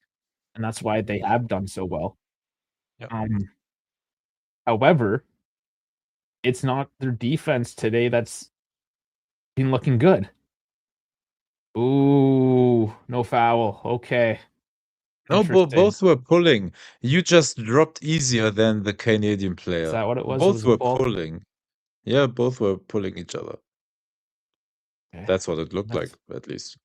And that's why they have done so well.
Yeah.
However, it's not their defense today that's been looking good. Ooh, no foul. Okay.
No, both were pulling. You just dropped easier than the Canadian player.
Is that what it was?
Both were pulling. Yeah, both were pulling each other. Okay. That's what it looked like, at least.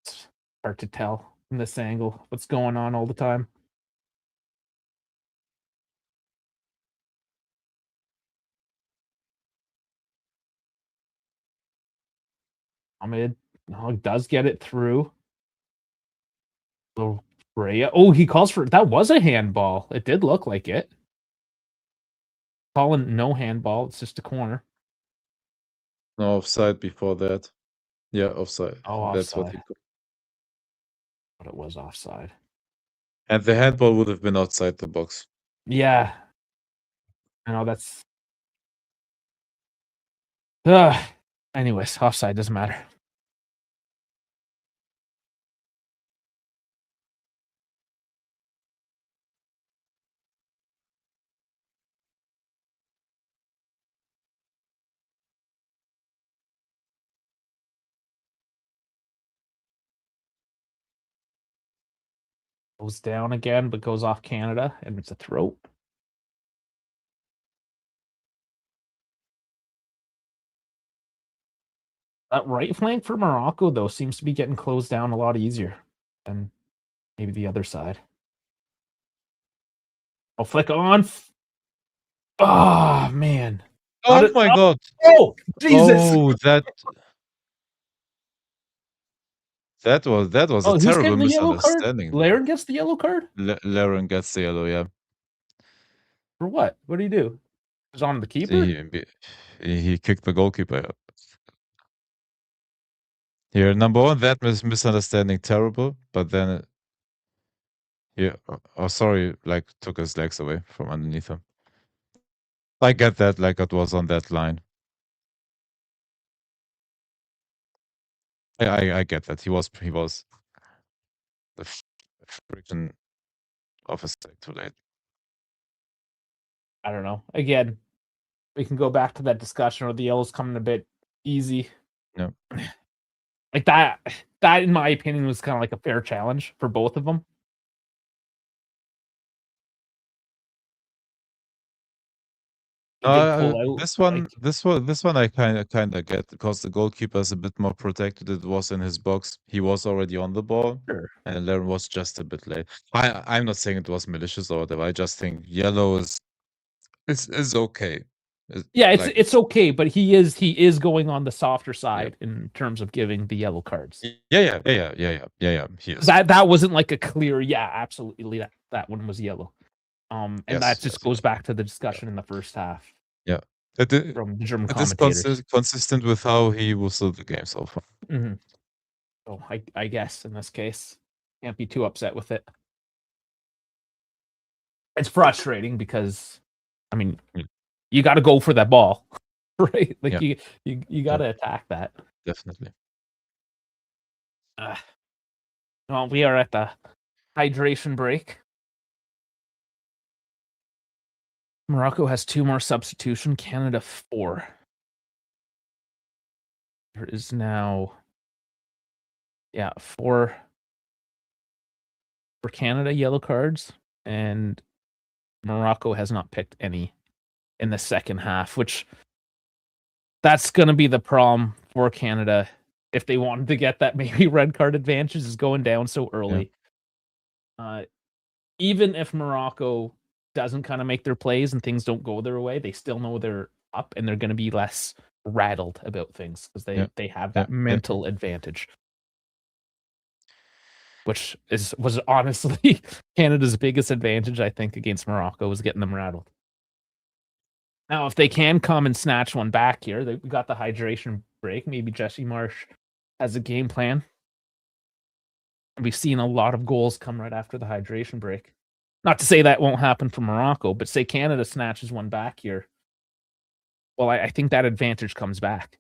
It's hard to tell from this angle what's going on all the time. Ahmed does get it through. Oh, he calls for that was a handball. It did look like it. calling no handball. It's just a corner.
No, offside before that. Yeah, offside.
Oh,
That's what
offside.
he called.
But it was offside.
And the handball would have been outside the box.
Yeah. I know that's. Anyways, offside doesn't matter. Goes down again, but goes off Canada, and it's a throat. That right flank for Morocco, though, seems to be getting closed down a lot easier than maybe the other side. I'll flick on. Oh, man.
Oh my god!
Oh, Jesus!
Oh, that was a
Oh, who's
terrible
getting the yellow card?
misunderstanding there.
Laren gets the yellow card?
Laren gets the yellow, yeah.
For what? What did he do? Was on the keeper?
He kicked the goalkeeper out. Here, number one, that misunderstanding terrible, but then sorry, like took his legs away from underneath him. I get that, like it was on that line. I get that. He was the friction of his leg too late.
I don't know. Again, we can go back to that discussion where the yellow's coming a bit easy.
Yeah.
Like that, in my opinion, was kind of like a fair challenge for both of them.
This one I kind of get because the goalkeeper is a bit more protected. It was in his box. He was already on the ball,
Sure.
and Laren was just a bit late. I'm not saying it was malicious or whatever. I just think yellow is okay.
Yeah, it's okay, but he is going on the softer side in terms of giving the yellow cards.
Yeah. He is.
That wasn't like a clear, absolutely that one was yellow. And that just goes back to the discussion in the first half.
Yeah.
From the German
it is
commentators.
consistent with how he will still the game so far.
Mm-hmm. So I guess in this case, can't be too upset with it. It's frustrating because, I mean, you got to go for that ball, right? Like you got to attack that.
Definitely.
Well, we are at the hydration break. Morocco has 2 more substitution. Canada 4. There is now, 4 for Canada yellow cards, and Morocco has not picked any in the second half, which that's going to be the problem for Canada if they wanted to get that maybe red card advantage is going down so early. Even if Morocco doesn't kind of make their plays and things don't go their way, they still know they're up and they're going to be less rattled about things because they have that mental advantage, which was honestly Canada's biggest advantage, I think, against Morocco, was getting them rattled. Now, if they can come and snatch one back here, we got the hydration break. Maybe Jesse Marsh has a game plan. We've seen a lot of goals come right after the hydration break. Not to say that won't happen for Morocco, but say Canada snatches one back here. Well, I think that advantage comes back.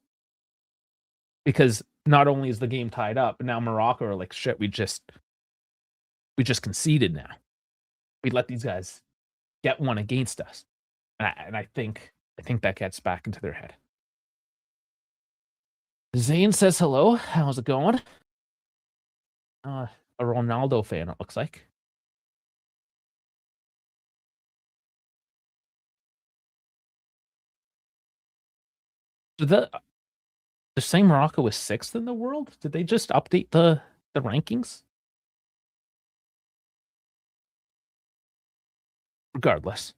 Because not only is the game tied up, but now Morocco are like, shit, we just conceded now. We let these guys get one against us. And I think that gets back into their head. Zane says hello. How's it going? A Ronaldo fan, it looks like. They're saying Morocco is 6th in the world? Did they just update the rankings? Regardless.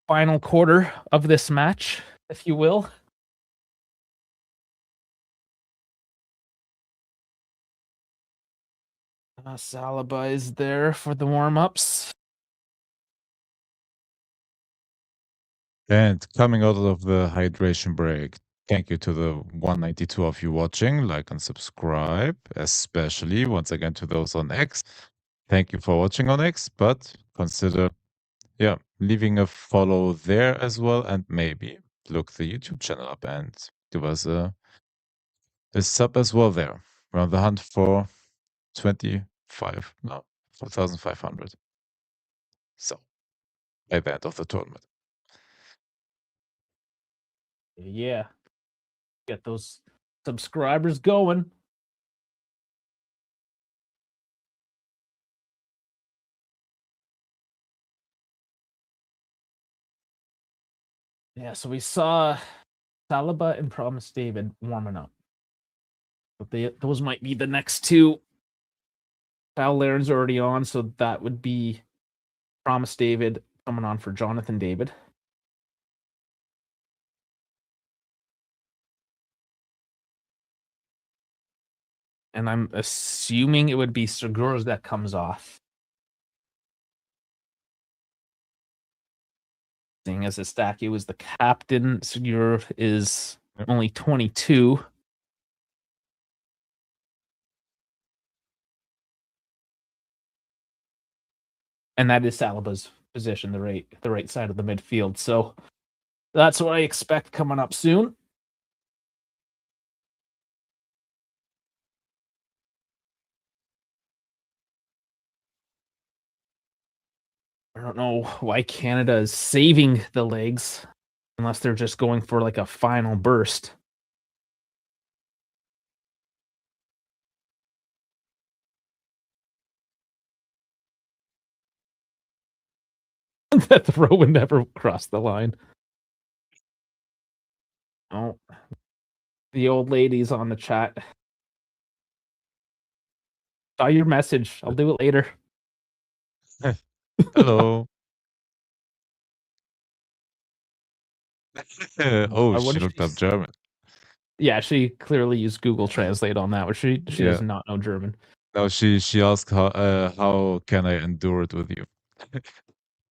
Final quarter of this match, if you will. Saliba is there for the warm-ups.
And coming out of the hydration break, thank you to the 192 of you watching. Like and subscribe, especially once again to those on X. Thank you for watching on X, but consider, leaving a follow there as well, and maybe look the YouTube channel up and give us a sub as well there. We're on the hunt for 4,500. So, by the end of the tournament.
Yeah. Get those subscribers going. Yeah, so we saw Saliba and Promise David warming up. But those might be the next two. Kyle Laren's already on, so that would be Promise David coming on for Jonathan David. And I'm assuming it would be Segura's that comes off. Seeing as Estaki was the captain, Segura is only 22. And that is Saliba's position, the right side of the midfield. So that's what I expect coming up soon. I don't know why Canada is saving the legs unless they're just going for like a final burst. That throw would never cross the line. Oh, the old lady's on the chat. Saw your message. I'll do it later.
Hello. Oh,
What
she
if
looked up
she's-
German.
Yeah, she clearly used Google Translate on that, but she does not know German.
No, she asked how can I endure it with you?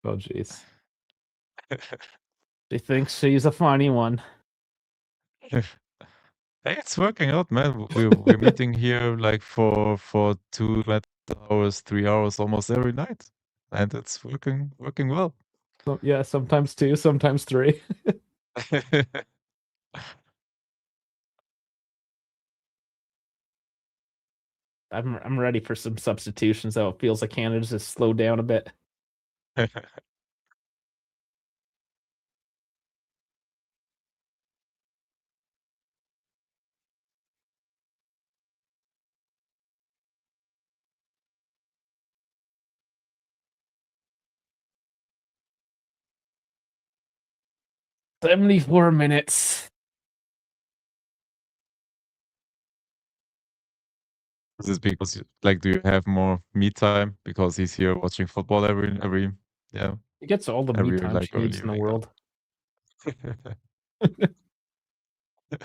Oh, jeez. She thinks she's a funny one.
Hey, it's working out, man. We're meeting here like for 2 hours, 3 hours almost every night, and it's working well.
So, yeah, sometimes 2, sometimes 3. I'm ready for some substitutions, though. It feels like Canada's just slowed down a bit. 74 minutes.
Is this because like do you have more me time because he's here watching football every
He gets all the me
every
time
like
she needs
early
in the
wake
world.
up?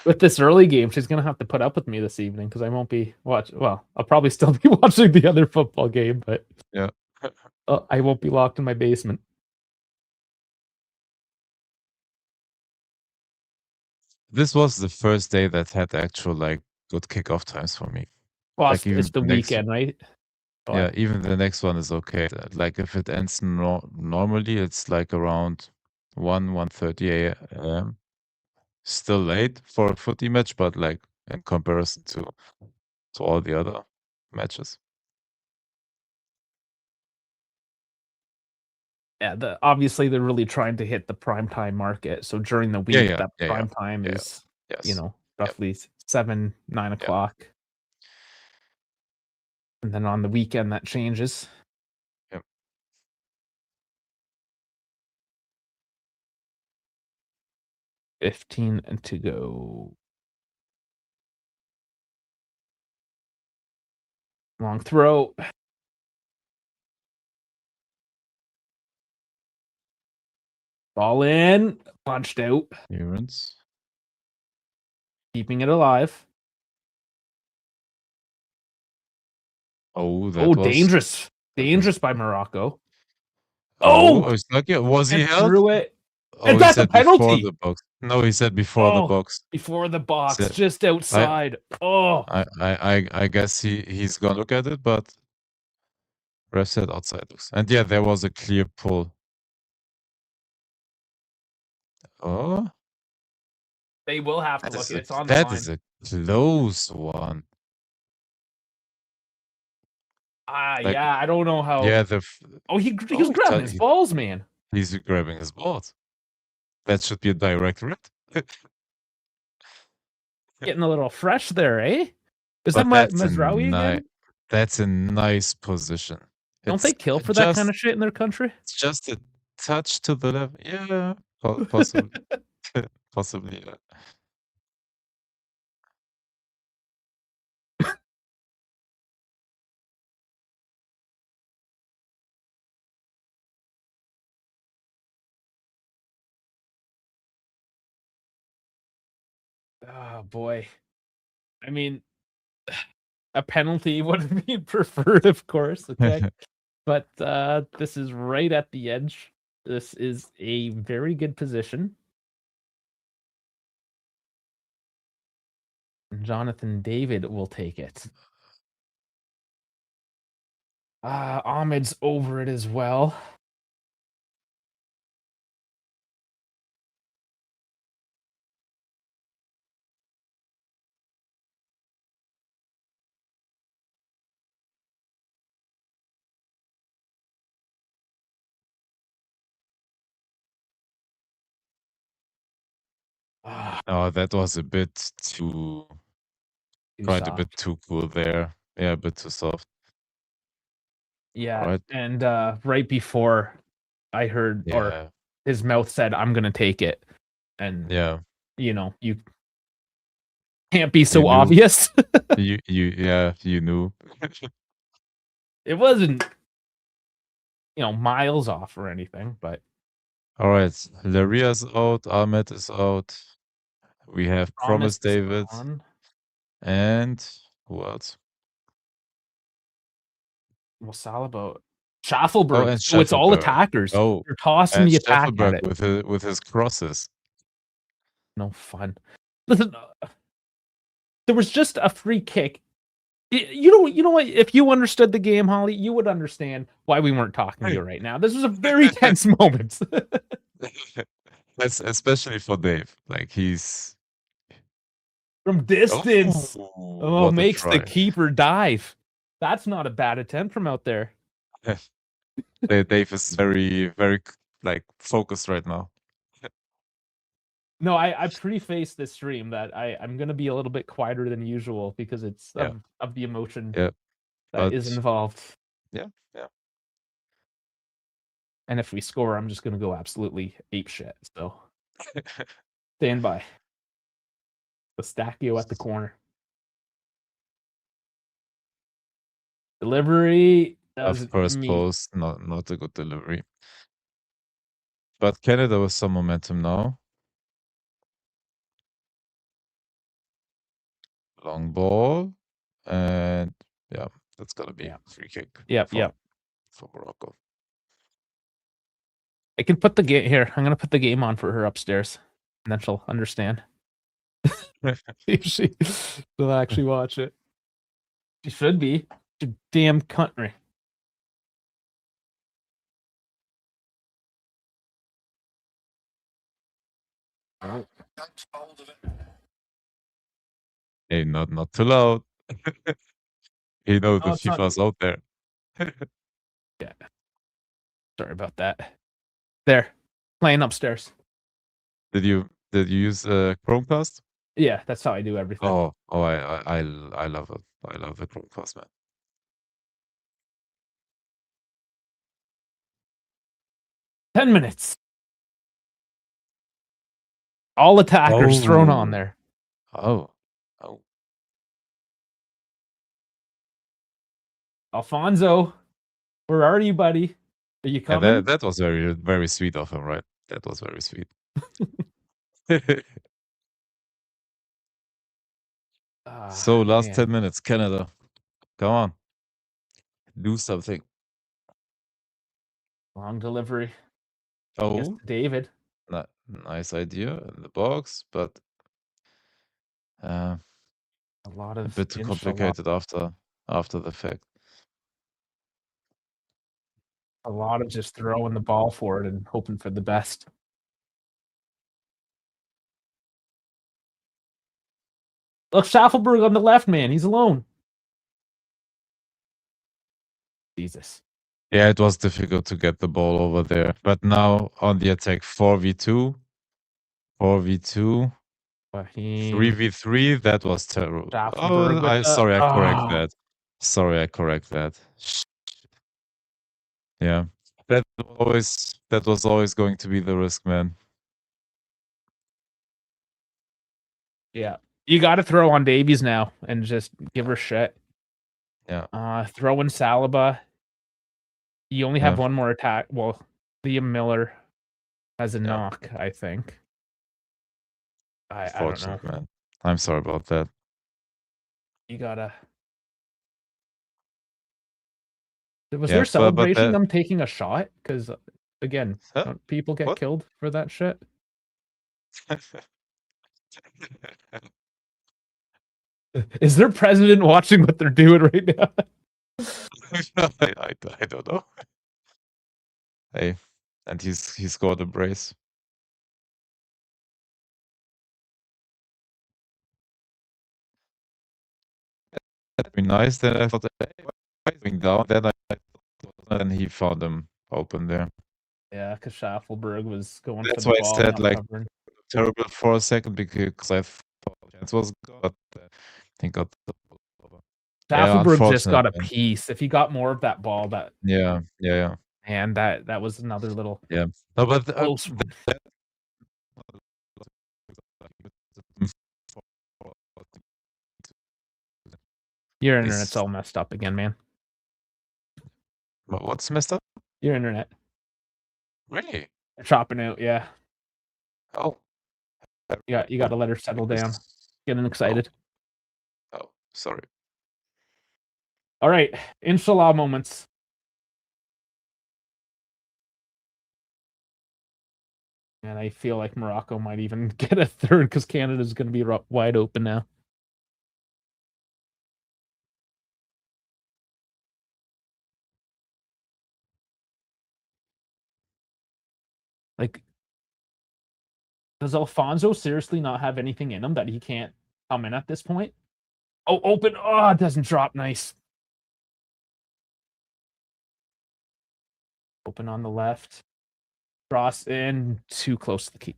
With this early game, she's gonna have to put up with me this evening because I won't be watching. Well, I'll probably still be watching the other football game, but
Yeah.
I won't be locked in my basement.
This was the first day that had actual like good kickoff times for me.
Well,
Like even
it's the
next,
weekend, right?
yeah, even the next one is okay. Like if it ends normally, it's like around 1:30 a.m. Still late for a footy match, but like in comparison to all the other matches.
Yeah, obviously they're really trying to hit the prime time market. So during the week, that prime time is,
Yes.
roughly 7, 9 o'clock. And then on the weekend, that changes.
Yep.
15 to go. Long throw. Ball in. Punched out.
Clearance.
Keeping it alive.
Oh, that was
dangerous. Dangerous by Morocco.
Oh, Eustaquio, was he
And
held?
threw it.
Oh,
And
he
that's a
said before
penalty.
the box. No, he said before the
Oh,
box.
before the box,
Said-
just outside. Oh,
I guess he's gonna look at it, but ref said outside looks. And yeah, there was a clear pull. Oh,
they will have to
that
look
is
at it.
a
It's on the
that
line.
is a close one. Like,
Yeah, I don't know how.
yeah,
Oh, he was grabbing his balls, man.
he's grabbing his balls. That should be a direct red.
Getting a little fresh there, eh? Is
But
that Mazraoui again?
that's a nice position.
Don't they kill for that kind of shit in their country?
It's just a touch to the left. Yeah, possibly. Possibly, yeah.
Oh boy. I mean, a penalty would be preferred, of course. Okay. But this is right at the edge. This is a very good position. Jonathan David will take it. Ahmed's over it as well.
Oh, that was a bit too quite a bit
Soft.
too cool there. Yeah, a bit too soft.
Yeah.
Right.
And right before I heard or
Yeah.
his mouth said, "I'm gonna take it." And
Yeah.
you can't be
You
so
knew.
obvious.
You knew.
It wasn't, miles off or anything, but
All right. Laria's out. Ahmed is out. We have Promise
Promise is
David.
on.
And who else?
Well, Salabo.
Oh,
Schaffelberg.
and
So it's all
Schaffelberg.
attackers.
Oh,
You're tossing
and
the attack at
Schaffelberg
it.
with his crosses.
No fun. Listen, there was just a free kick. You know what? If you understood the game, Holly, you would understand why we weren't talking to you right now. This was a very tense moment.
That's especially for Dave. Like he's
From distance. Oh,
what a
makes the
try.
keeper dive. That's not a bad attempt from out there.
Dave is very, very like focused right now.
No, I preface this stream that I'm gonna be a little bit quieter than usual because it's
Yeah.
of the emotion
Yeah.
that is involved.
Yeah, yeah.
And if we score, I'm just gonna go absolutely ape shit. So stand by. Pistachio at the corner. Delivery doesn't
First
meet.
post, not a good delivery. But Canada with some momentum now. Long ball. And yeah, that's gonna be free kick.
Yep.
For Morocco.
I can put the game here. I'm gonna put the game on for her upstairs, and then she'll understand. She'll actually watch it. She should be. It's a damn country. Oh.
Hey, not too loud. You know the FIFA's out there.
Yeah. Sorry about that. There. Playing upstairs.
Did you use Chromecast?
Yeah, that's how I do everything.
I love it. I love the Chromecast, man.
10 minutes. All attackers thrown on there.
Oh.
Alphonso, where are you, buddy? Are you
Yeah,
coming?
that was very, very sweet of him, right? That was very sweet. So last 10 minutes, Canada. Come on. Do something.
Long delivery.
Oh.
David.
Nice idea in the box, but
A lot
a
of
bit too
inshallah.
complicated after the fact.
A lot of just throwing the ball for it and hoping for the best. Look, Schaffelberg on the left, man. He's alone. Jesus.
Yeah, it was difficult to get the ball over there. But now on the attack, 4v2, 4v2,
Fahim.
3v3, that was terrible.
Schaffelberg
Oh,
with the
sorry, I correct that. Sorry, I correct that. Yeah. That was always going to be the risk, man.
Yeah. You got to throw on Davies now and just give her shit.
Yeah.
Throw in Saliba. You only have
Yeah.
one more attack. Well, Liam Miller has a
Yeah.
knock, I think. I don't know.
Unfortunate, man. I'm sorry about that.
You gotta. Was
Yeah,
there a celebration
that
them taking a shot? Because again,
huh?
don't people get
What?
killed for that shit? Is their president watching what they're doing right now?
I don't know. Hey, and he scored a brace. That'd be nice. Then I thought, hey, why is he going down? Then he found him open there.
Yeah, because Schaffelberg was going for
That's
the
why I
ball,
said
not
like
covering.
terrible for a second because I thought the chance was good, but he got the ball over. Yeah,
Schaffelberg just
unfortunate,
got a
man.
piece. If he got more of that ball,
Yeah.
and that was another little
Yeah. No, but
close one. Your internet's all messed up again, man.
What's messed up?
Your internet.
Really?
Chopping out, yeah.
Oh.
You got to let her settle down. Getting excited.
Oh, sorry.
All right, inshallah moments. And I feel like Morocco might even get a third because Canada's going to be wide open now. Like, does Alphonso seriously not have anything in him that he can't come in at this point? Oh, open. Oh, it doesn't drop. Nice. Open on the left. Cross in. Too close to the key.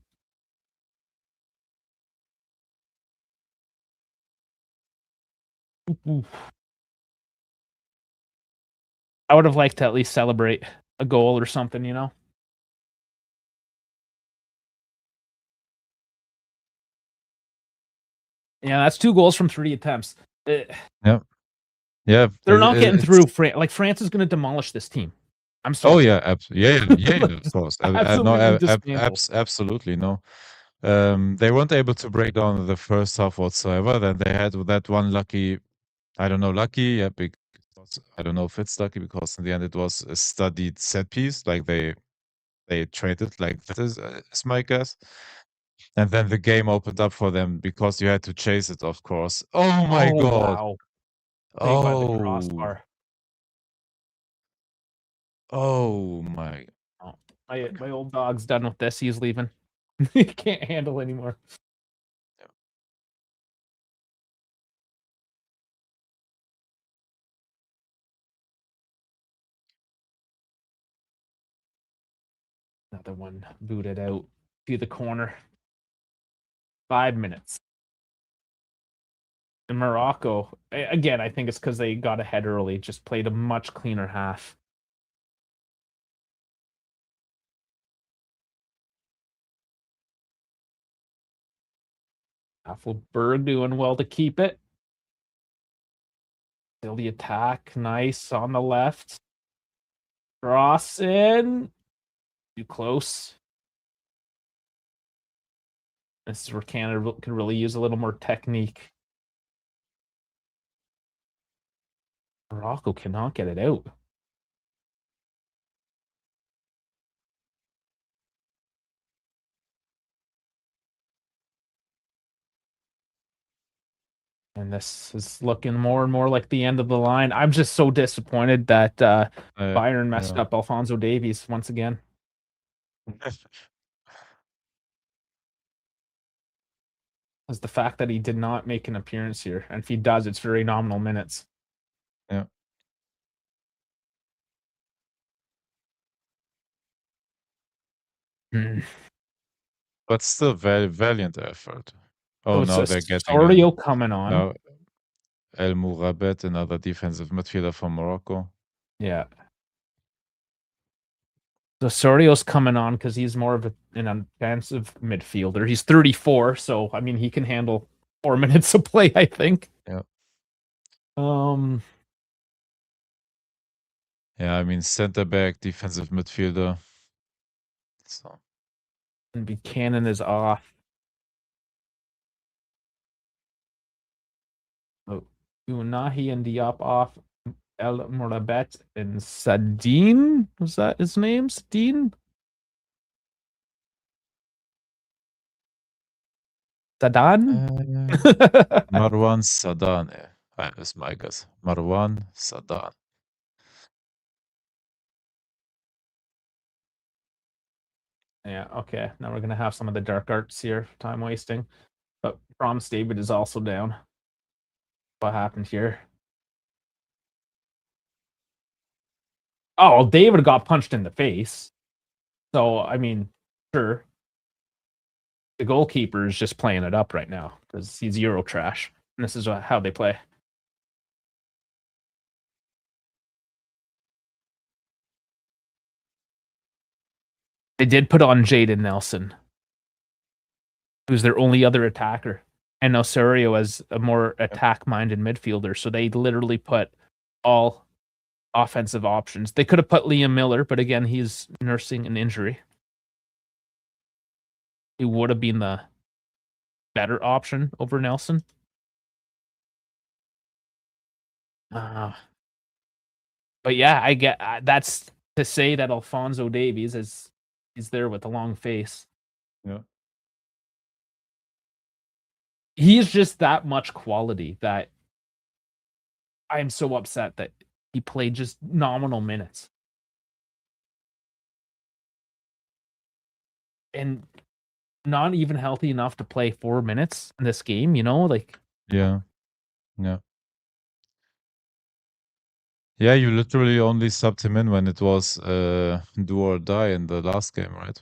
Ooh. I would have liked to at least celebrate a goal or something, you know? Yeah, that's 2 goals from 3 attempts.
Yeah. Yeah.
They're not getting through. Like, France is going to demolish this team. I'm sorry.
Oh, yeah. Yeah, of course.
Absolutely
No,
dismantle.
absolutely, no. They weren't able to break down the first half whatsoever. Then they had that one lucky, I don't know, yeah, because I don't know if it's lucky because in the end it was a studied set piece. Like they traded like that is my guess. And then the game opened up for them because you had to chase it, of course. Oh my
Oh,
god.
wow. Saved by the
Oh.
crossbar.
Oh my.
Oh, my old dog's done with this. He's leaving. He can't handle anymore. Another one booted out to the corner. 5 minutes. In Morocco, again, I think it's because they got ahead early, just played a much cleaner half. Affelberg doing well to keep it. Still the attack. Nice on the left. Cross in. Too close. This is where Canada could really use a little more technique. Morocco cannot get it out. And this is looking more and more like the end of the line. I'm just so disappointed that Bayern messed
Yeah.
up Alphonso Davies once again. Is the fact that he did not make an appearance here. And if he does, it's very nominal minutes.
Yeah.
Mm.
But still, very valiant effort.
So
Oh,
it's
now
a
they're getting
Sorio coming on.
now El Mourabet, another defensive midfielder from Morocco.
Yeah. So Sorio's coming on because he's more of an offensive midfielder. He's 34, so I mean he can handle 4 minutes of play, I think.
Yeah.
Um
Yeah, I mean center back, defensive midfielder. So
and Buchanan is off. Oh, Unahi and Diop off. El Morabet and Sadine. Was that his name? Sadine? Sadan?
Marwan Sadan. Is my guess. Marwan Sadan.
Yeah, okay. Now we're gonna have some of the dark arts here. Time wasting. But Promise David is also down. What happened here? Oh, David got punched in the face. So, I mean, sure. The goalkeeper is just playing it up right now because he's Euro trash. And this is how they play. They did put on Jaden Nelson, who's their only other attacker, and Osorio as a more attack-minded midfielder. So they literally put all offensive options. They could have put Liam Miller, but again, he's nursing an injury. He would have been the better option over Nelson. But yeah, I get that's to say that Alphonso Davies is there with a long face.
Yeah.
He's just that much quality that I'm so upset that he played just nominal minutes. And not even healthy enough to play 4 minutes in this game, you know? Like,
Yeah. Yeah. Yeah, you literally only subbed him in when it was do or die in the last game, right?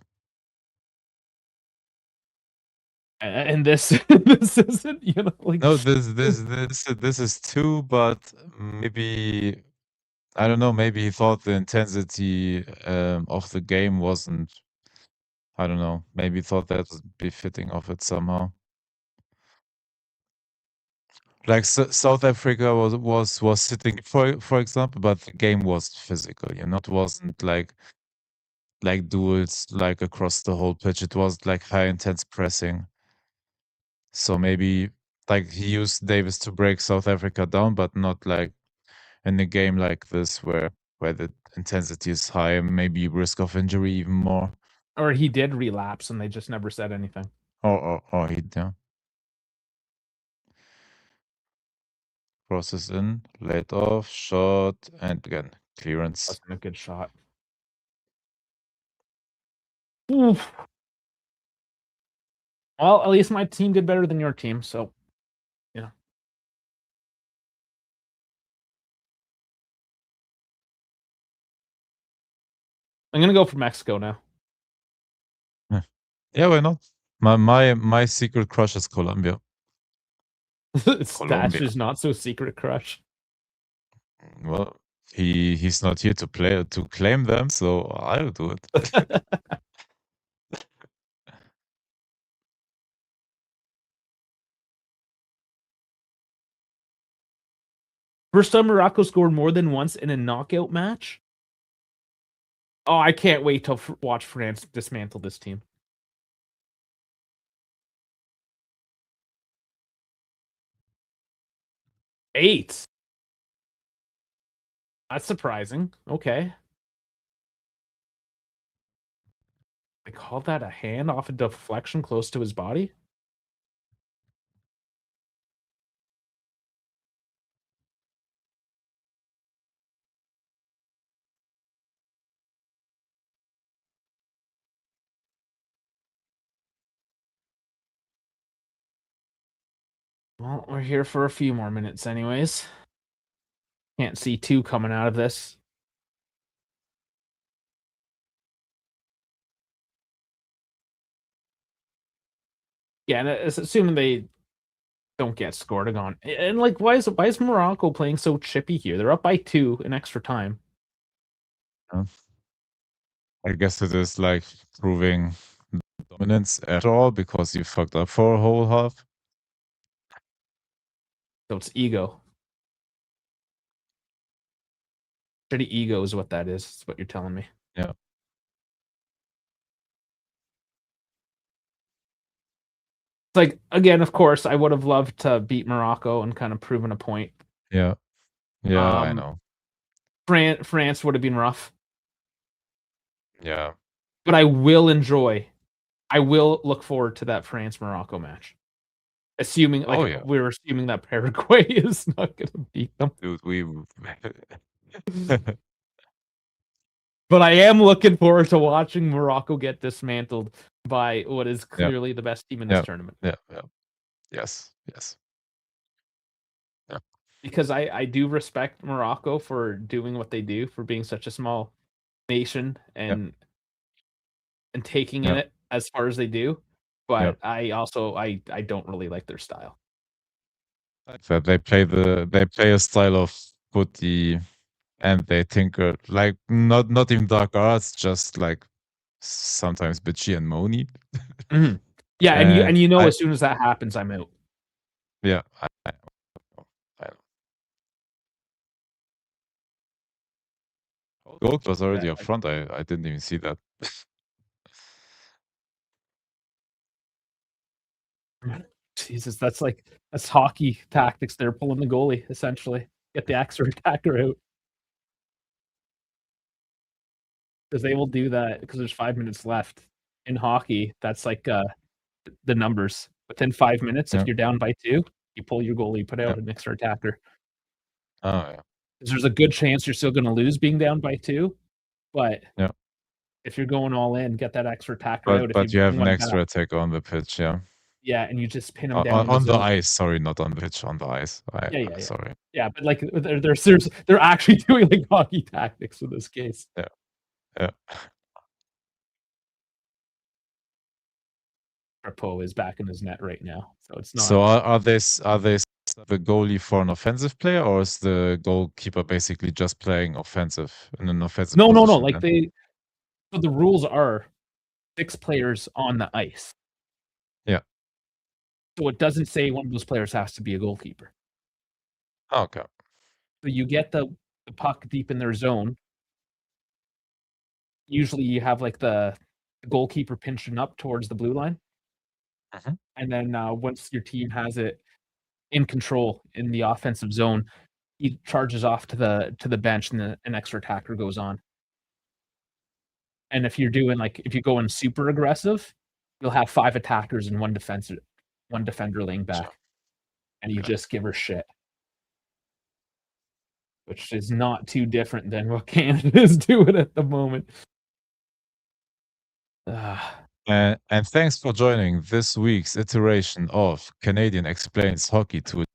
and this this isn't, you know, like
No, this is two, but maybe I don't know, maybe he thought the intensity of the game wasn't, I don't know, maybe he thought that would be fitting of it somehow. Like South Africa was sitting for example, but the game was physical, you know, it wasn't like duels like across the whole pitch. It was like high intense pressing. So maybe like he used Davis to break South Africa down, but not like in a game like this where the intensity is high and maybe risk of injury even more.
or he did relapse and they just never said anything.
Or he crosses in, laid off, shot, and again clearance.
Wasn't a good shot. Oof. Well, at least my team did better than your team, so yeah. I'm gonna go for Mexico now.
Yeah, why not? My secret crush is Colombia.
That's
Colombia.
just not so secret crush.
Well, he's not here to play to claim them, so I'll do it.
First time Morocco scored more than once in a knockout match. Oh, I can't wait to watch France dismantle this team. Eight. That's surprising. Okay. They called that a hand off a deflection close to his body. Well, we're here for a few more minutes, anyways. Can't see two coming out of this. Yeah, and it's assuming they don't get scored on. And like, why is Morocco playing so chippy here? They're up by 2 in extra time.
I guess it is like proving dominance at all because you fucked up for a whole half.
So it's ego. Shitty ego is what that is. Is what you're telling me.
Yeah.
It's like, again, of course, I would have loved to beat Morocco and kind of proven a point.
Yeah. Yeah, I know.
France would have been rough.
Yeah.
But I will look forward to that France-Morocco match. Assuming,
Oh, yeah.
we're assuming that Paraguay is not going to beat them.
Dude, we
But I am looking forward to watching Morocco get dismantled by what is clearly the best team in this tournament.
Yeah. Yes. Yeah.
Because I do respect Morocco for doing what they do, for being such a small nation and taking in it as far as they do. But I also I don't really like their style.
That they play a style of footy and they tinker like not even dark arts, just like sometimes bitchy and moany.
Mm-hmm. Yeah, and you know, as soon as that happens, I'm out.
Yeah, I know. Gold was already up front. I didn't even see that.
Jesus, that's hockey tactics. They're pulling the goalie essentially. Get the extra attacker out. Because they will do that because there's 5 minutes left in hockey. That's like the numbers. Within 5 minutes, if you're down by 2, you pull your goalie, put out an extra attacker.
Oh yeah.
Because there's a good chance you're still going to lose being down by 2, but if you're going all in, get that extra attacker out.
But you have an extra attack on the pitch, yeah.
Yeah, and you just pin them down
on the ice. Sorry, not on the pitch. On the ice.
Yeah.
Sorry.
Yeah, but like they're actually doing like hockey tactics in this case.
Yeah.
Rapo is back in his net right now, so it's not.
So are they the goalie for an offensive player, or is the goalkeeper basically just playing offensive in an offensive?
No. Like so the rules are 6 players on the ice.
Yeah.
So it doesn't say one of those players has to be a goalkeeper.
Okay.
So you get the puck deep in their zone. Usually you have like the goalkeeper pinching up towards the blue line. And then once your team has it in control in the offensive zone, he charges off to the bench and an extra attacker goes on. And if you're doing if you go in super aggressive, you'll have 5 attackers and one defender laying back. And you just give her shit. Which is not too different than what Canada is doing at the moment.
And thanks for joining this week's iteration of Canadian Explains Hockey to.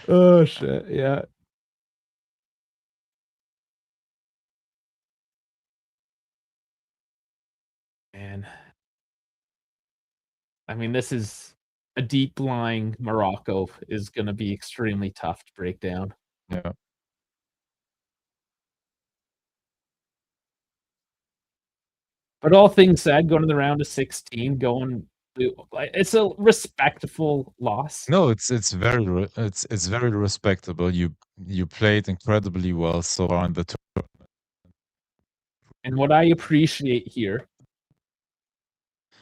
Oh shit! Yeah. Man, I mean, this is a deep lying Morocco is going to be extremely tough to break down.
Yeah.
But all things said, going to the round of 16, it's a respectful loss.
No, it's very respectable. You played incredibly well so far in the tournament.
And what I appreciate here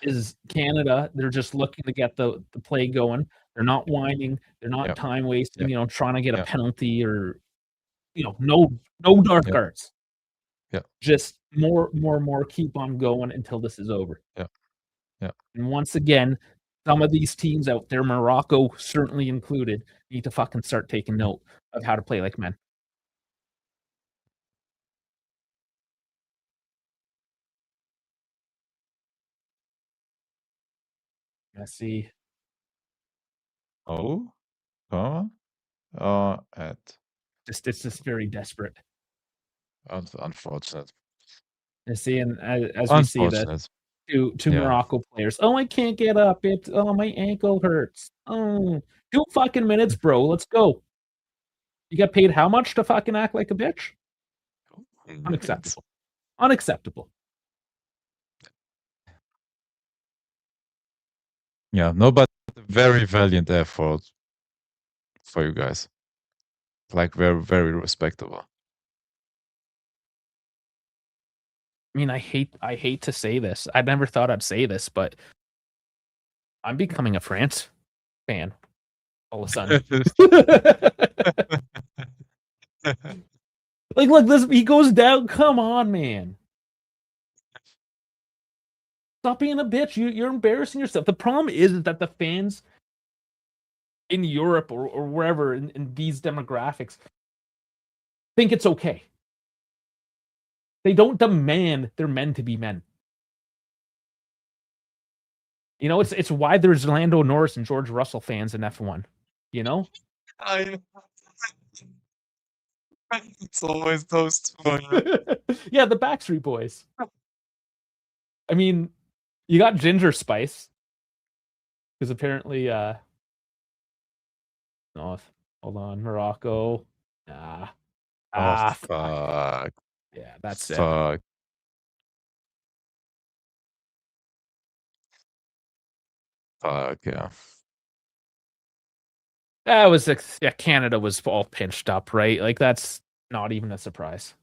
is Canada. They're just looking to get the play going. They're not whining. They're not time wasting. Trying to get a penalty or no dark arts.
Yeah.
Just more. Keep on going until this is over.
Yeah.
And once again, some of these teams out there, Morocco certainly included, need to fucking start taking note of how to play like men. Messi.
Oh, at
It's just very desperate.
unfortunate.
Messi, and as we see the
Unfortunate.
two
Yeah.
Morocco players. Oh, I can't get up. My ankle hurts. Oh, 2 fucking minutes, bro. Let's go. You got paid how much to fucking act like a bitch? Unacceptable. Unacceptable.
Yeah, no, but very valiant effort for you guys. Like very, very respectable.
I mean, I hate to say this. I never thought I'd say this, but I'm becoming a France fan all of a sudden. Like, look, this he goes down. Come on, man. Stop being a bitch. You're embarrassing yourself. The problem is that the fans in Europe or wherever in these demographics think it's okay. They don't demand their men to be men. You know, it's why there's Lando Norris and George Russell fans in F1. You know?
It's always those two.
Yeah, the Backstreet Boys. I mean, you got Ginger Spice. Because apparently, oh, hold on, Morocco.
Oh,
Fuck.
fuck.
Yeah, that's it.
Fuck. Fuck, yeah.
That was yeah, Canada was all pinched up, right? Like that's not even a surprise.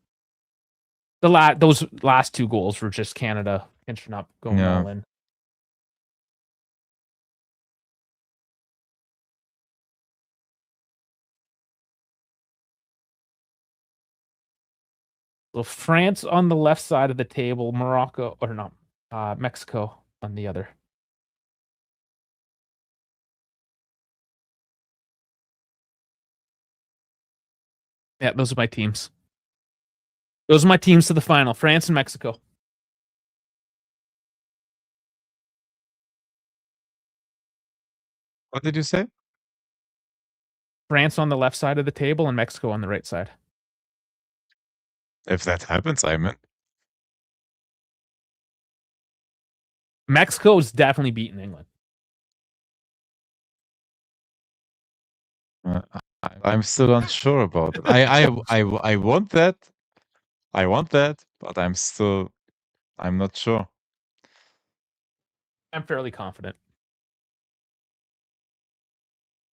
Those last 2 goals were just Canada pinching up, going
Yeah.
all in. So France on the left side of the table, Morocco or not, Mexico on the other. Yeah, those are my teams. Those are my teams to the final: France and Mexico.
What did you say?
France on the left side of the table and Mexico on the right side.
If that happens, I'm in.
Mexico is definitely beating England.
I'm still unsure about it. I want that. I want that, but I'm not sure.
I'm fairly confident.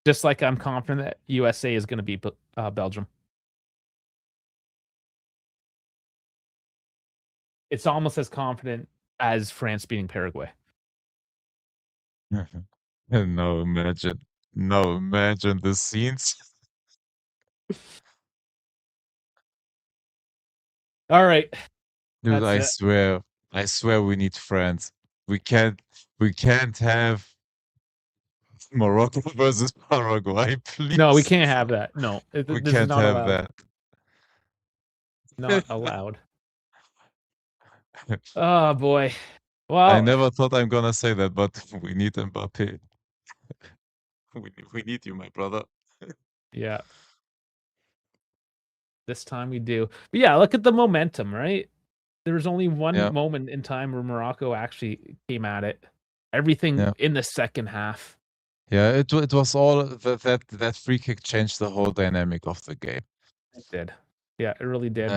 Just like I'm confident that USA is going to beat Belgium. It's almost as confident as France beating Paraguay.
No, imagine the scenes.
All right.
Dude,
That's
I swear we need France. We can't have Morocco versus Paraguay, please.
No, we can't have that. No,
We
this is
can't
not
have
allowed.
that.
Not allowed. Oh boy.
I
Well,
never thought I'm gonna say that, but we need Mbappe. We need you, my brother.
yeah. This time we do. But yeah, look at the momentum, right? There was only one
Yeah.
moment in time where Morocco actually came at it. Everything
Yeah.
in the second half.
Yeah, it was all that free kick changed the whole dynamic of the game.
It did. Yeah, it really did.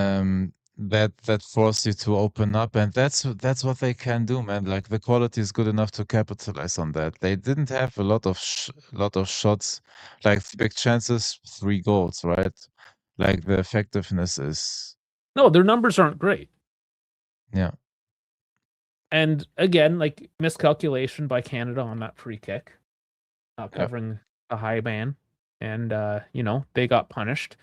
That forced you to open up, and that's what they can do, man. Like the quality is good enough to capitalize on that. They didn't have a lot of shots, like big chances, 3 goals, right? Like the effectiveness is
No, their numbers aren't great.
yeah.
And again, like miscalculation by Canada on that free kick, not
Yeah.
covering a high man. And they got punished.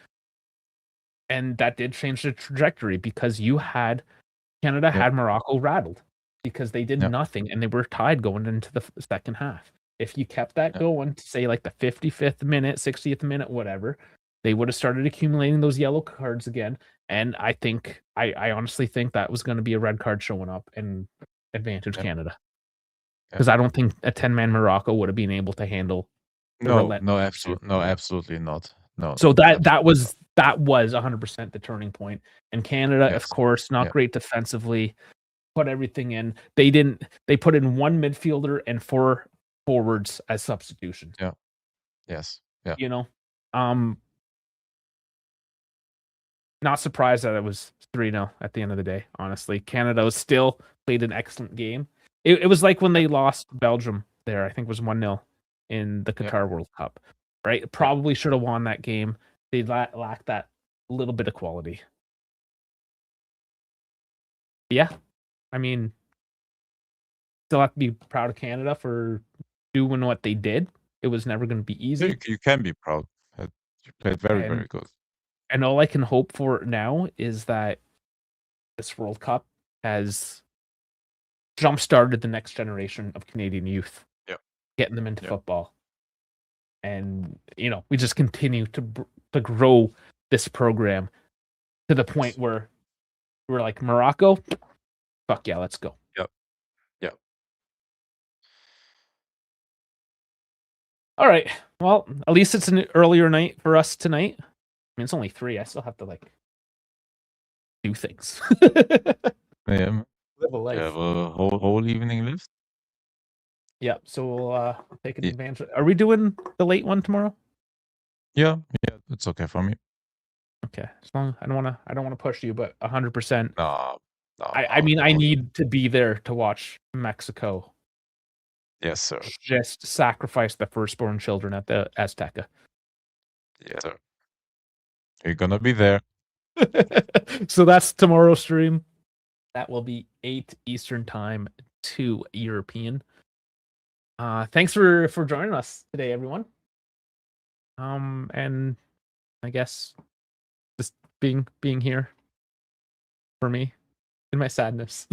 And that did change the trajectory because Canada had Morocco rattled because they did nothing and they were tied going into the second half. If you kept that going to say like the 55th minute, 60th minute, whatever, they would have started accumulating those yellow cards again. And I honestly think that was going to be a red card showing up and advantage Canada. because I don't think a 10-man Morocco would have been able to handle the
absolutely not. No.
So that was 100% the turning point. And Canada,
Yes.
of course, not great defensively. Put everything in. They put in one midfielder and 4 forwards as substitutions.
Yeah. Yes. Yeah.
You know, not surprised that it was 3-0 at the end of the day. Honestly, Canada was still played an excellent game. It was like when they lost Belgium there. I think it was 1-0 in the Qatar World Cup. Right? Probably should have won that game. They lacked that little bit of quality. Yeah, I mean, still have to be proud of Canada for doing what they did. It was never going to be easy.
You can be proud. You played very, very good.
And all I can hope for now is that this World Cup has jump-started the next generation of Canadian youth.
Yeah.
Getting them into football. And, we just continue to grow this program to the point where we're like, Morocco, fuck yeah, let's go.
Yep.
All right. Well, at least it's an earlier night for us tonight. I mean, it's only 3. I still have to do things.
Yeah.
Live a life.
You have a whole evening left.
Yeah. So we'll take advantage. Are we doing the late one tomorrow?
Yeah. It's okay for me.
Okay. As long I don't want to push you, but 100%.
No.
I mean, I need to be there to watch Mexico.
Yes, sir.
Just sacrifice the firstborn children at the Azteca.
Yes, sir. You're gonna be there.
So that's tomorrow's stream. That will be 8 Eastern time, 2 European. Thanks for joining us today, everyone. And I guess just being here for me in my sadness.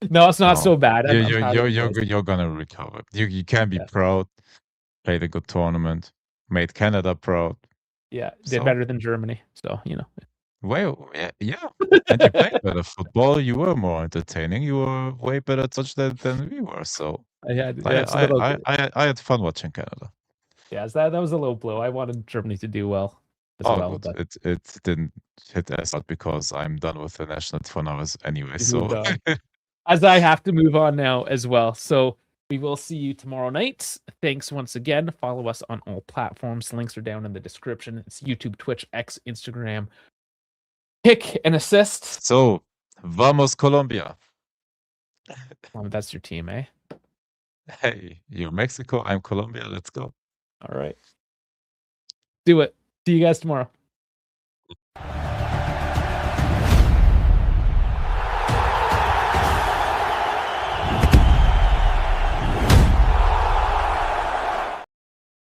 No, it's not so bad.
You're gonna recover. You can be proud. Played a good tournament. Made Canada proud.
Yeah, did better than Germany. So
Well, yeah. And you played better football. You were more entertaining. You were way better at touch than we were. So
I had
fun watching Canada.
Yeah, that was a low blow. I wanted Germany to do well as well.
Good.
But
it didn't hit as hard because I'm done with the national for now anyway. So
as I have to move on now as well. So we will see you tomorrow night. Thanks once again. Follow us on all platforms. Links are down in the description. It's YouTube, Twitch, X, Instagram. Kick and assist.
So, vamos Colombia.
That's your team, eh?
Hey, you're Mexico. I'm Colombia. Let's go.
All right. Do it. See you guys tomorrow.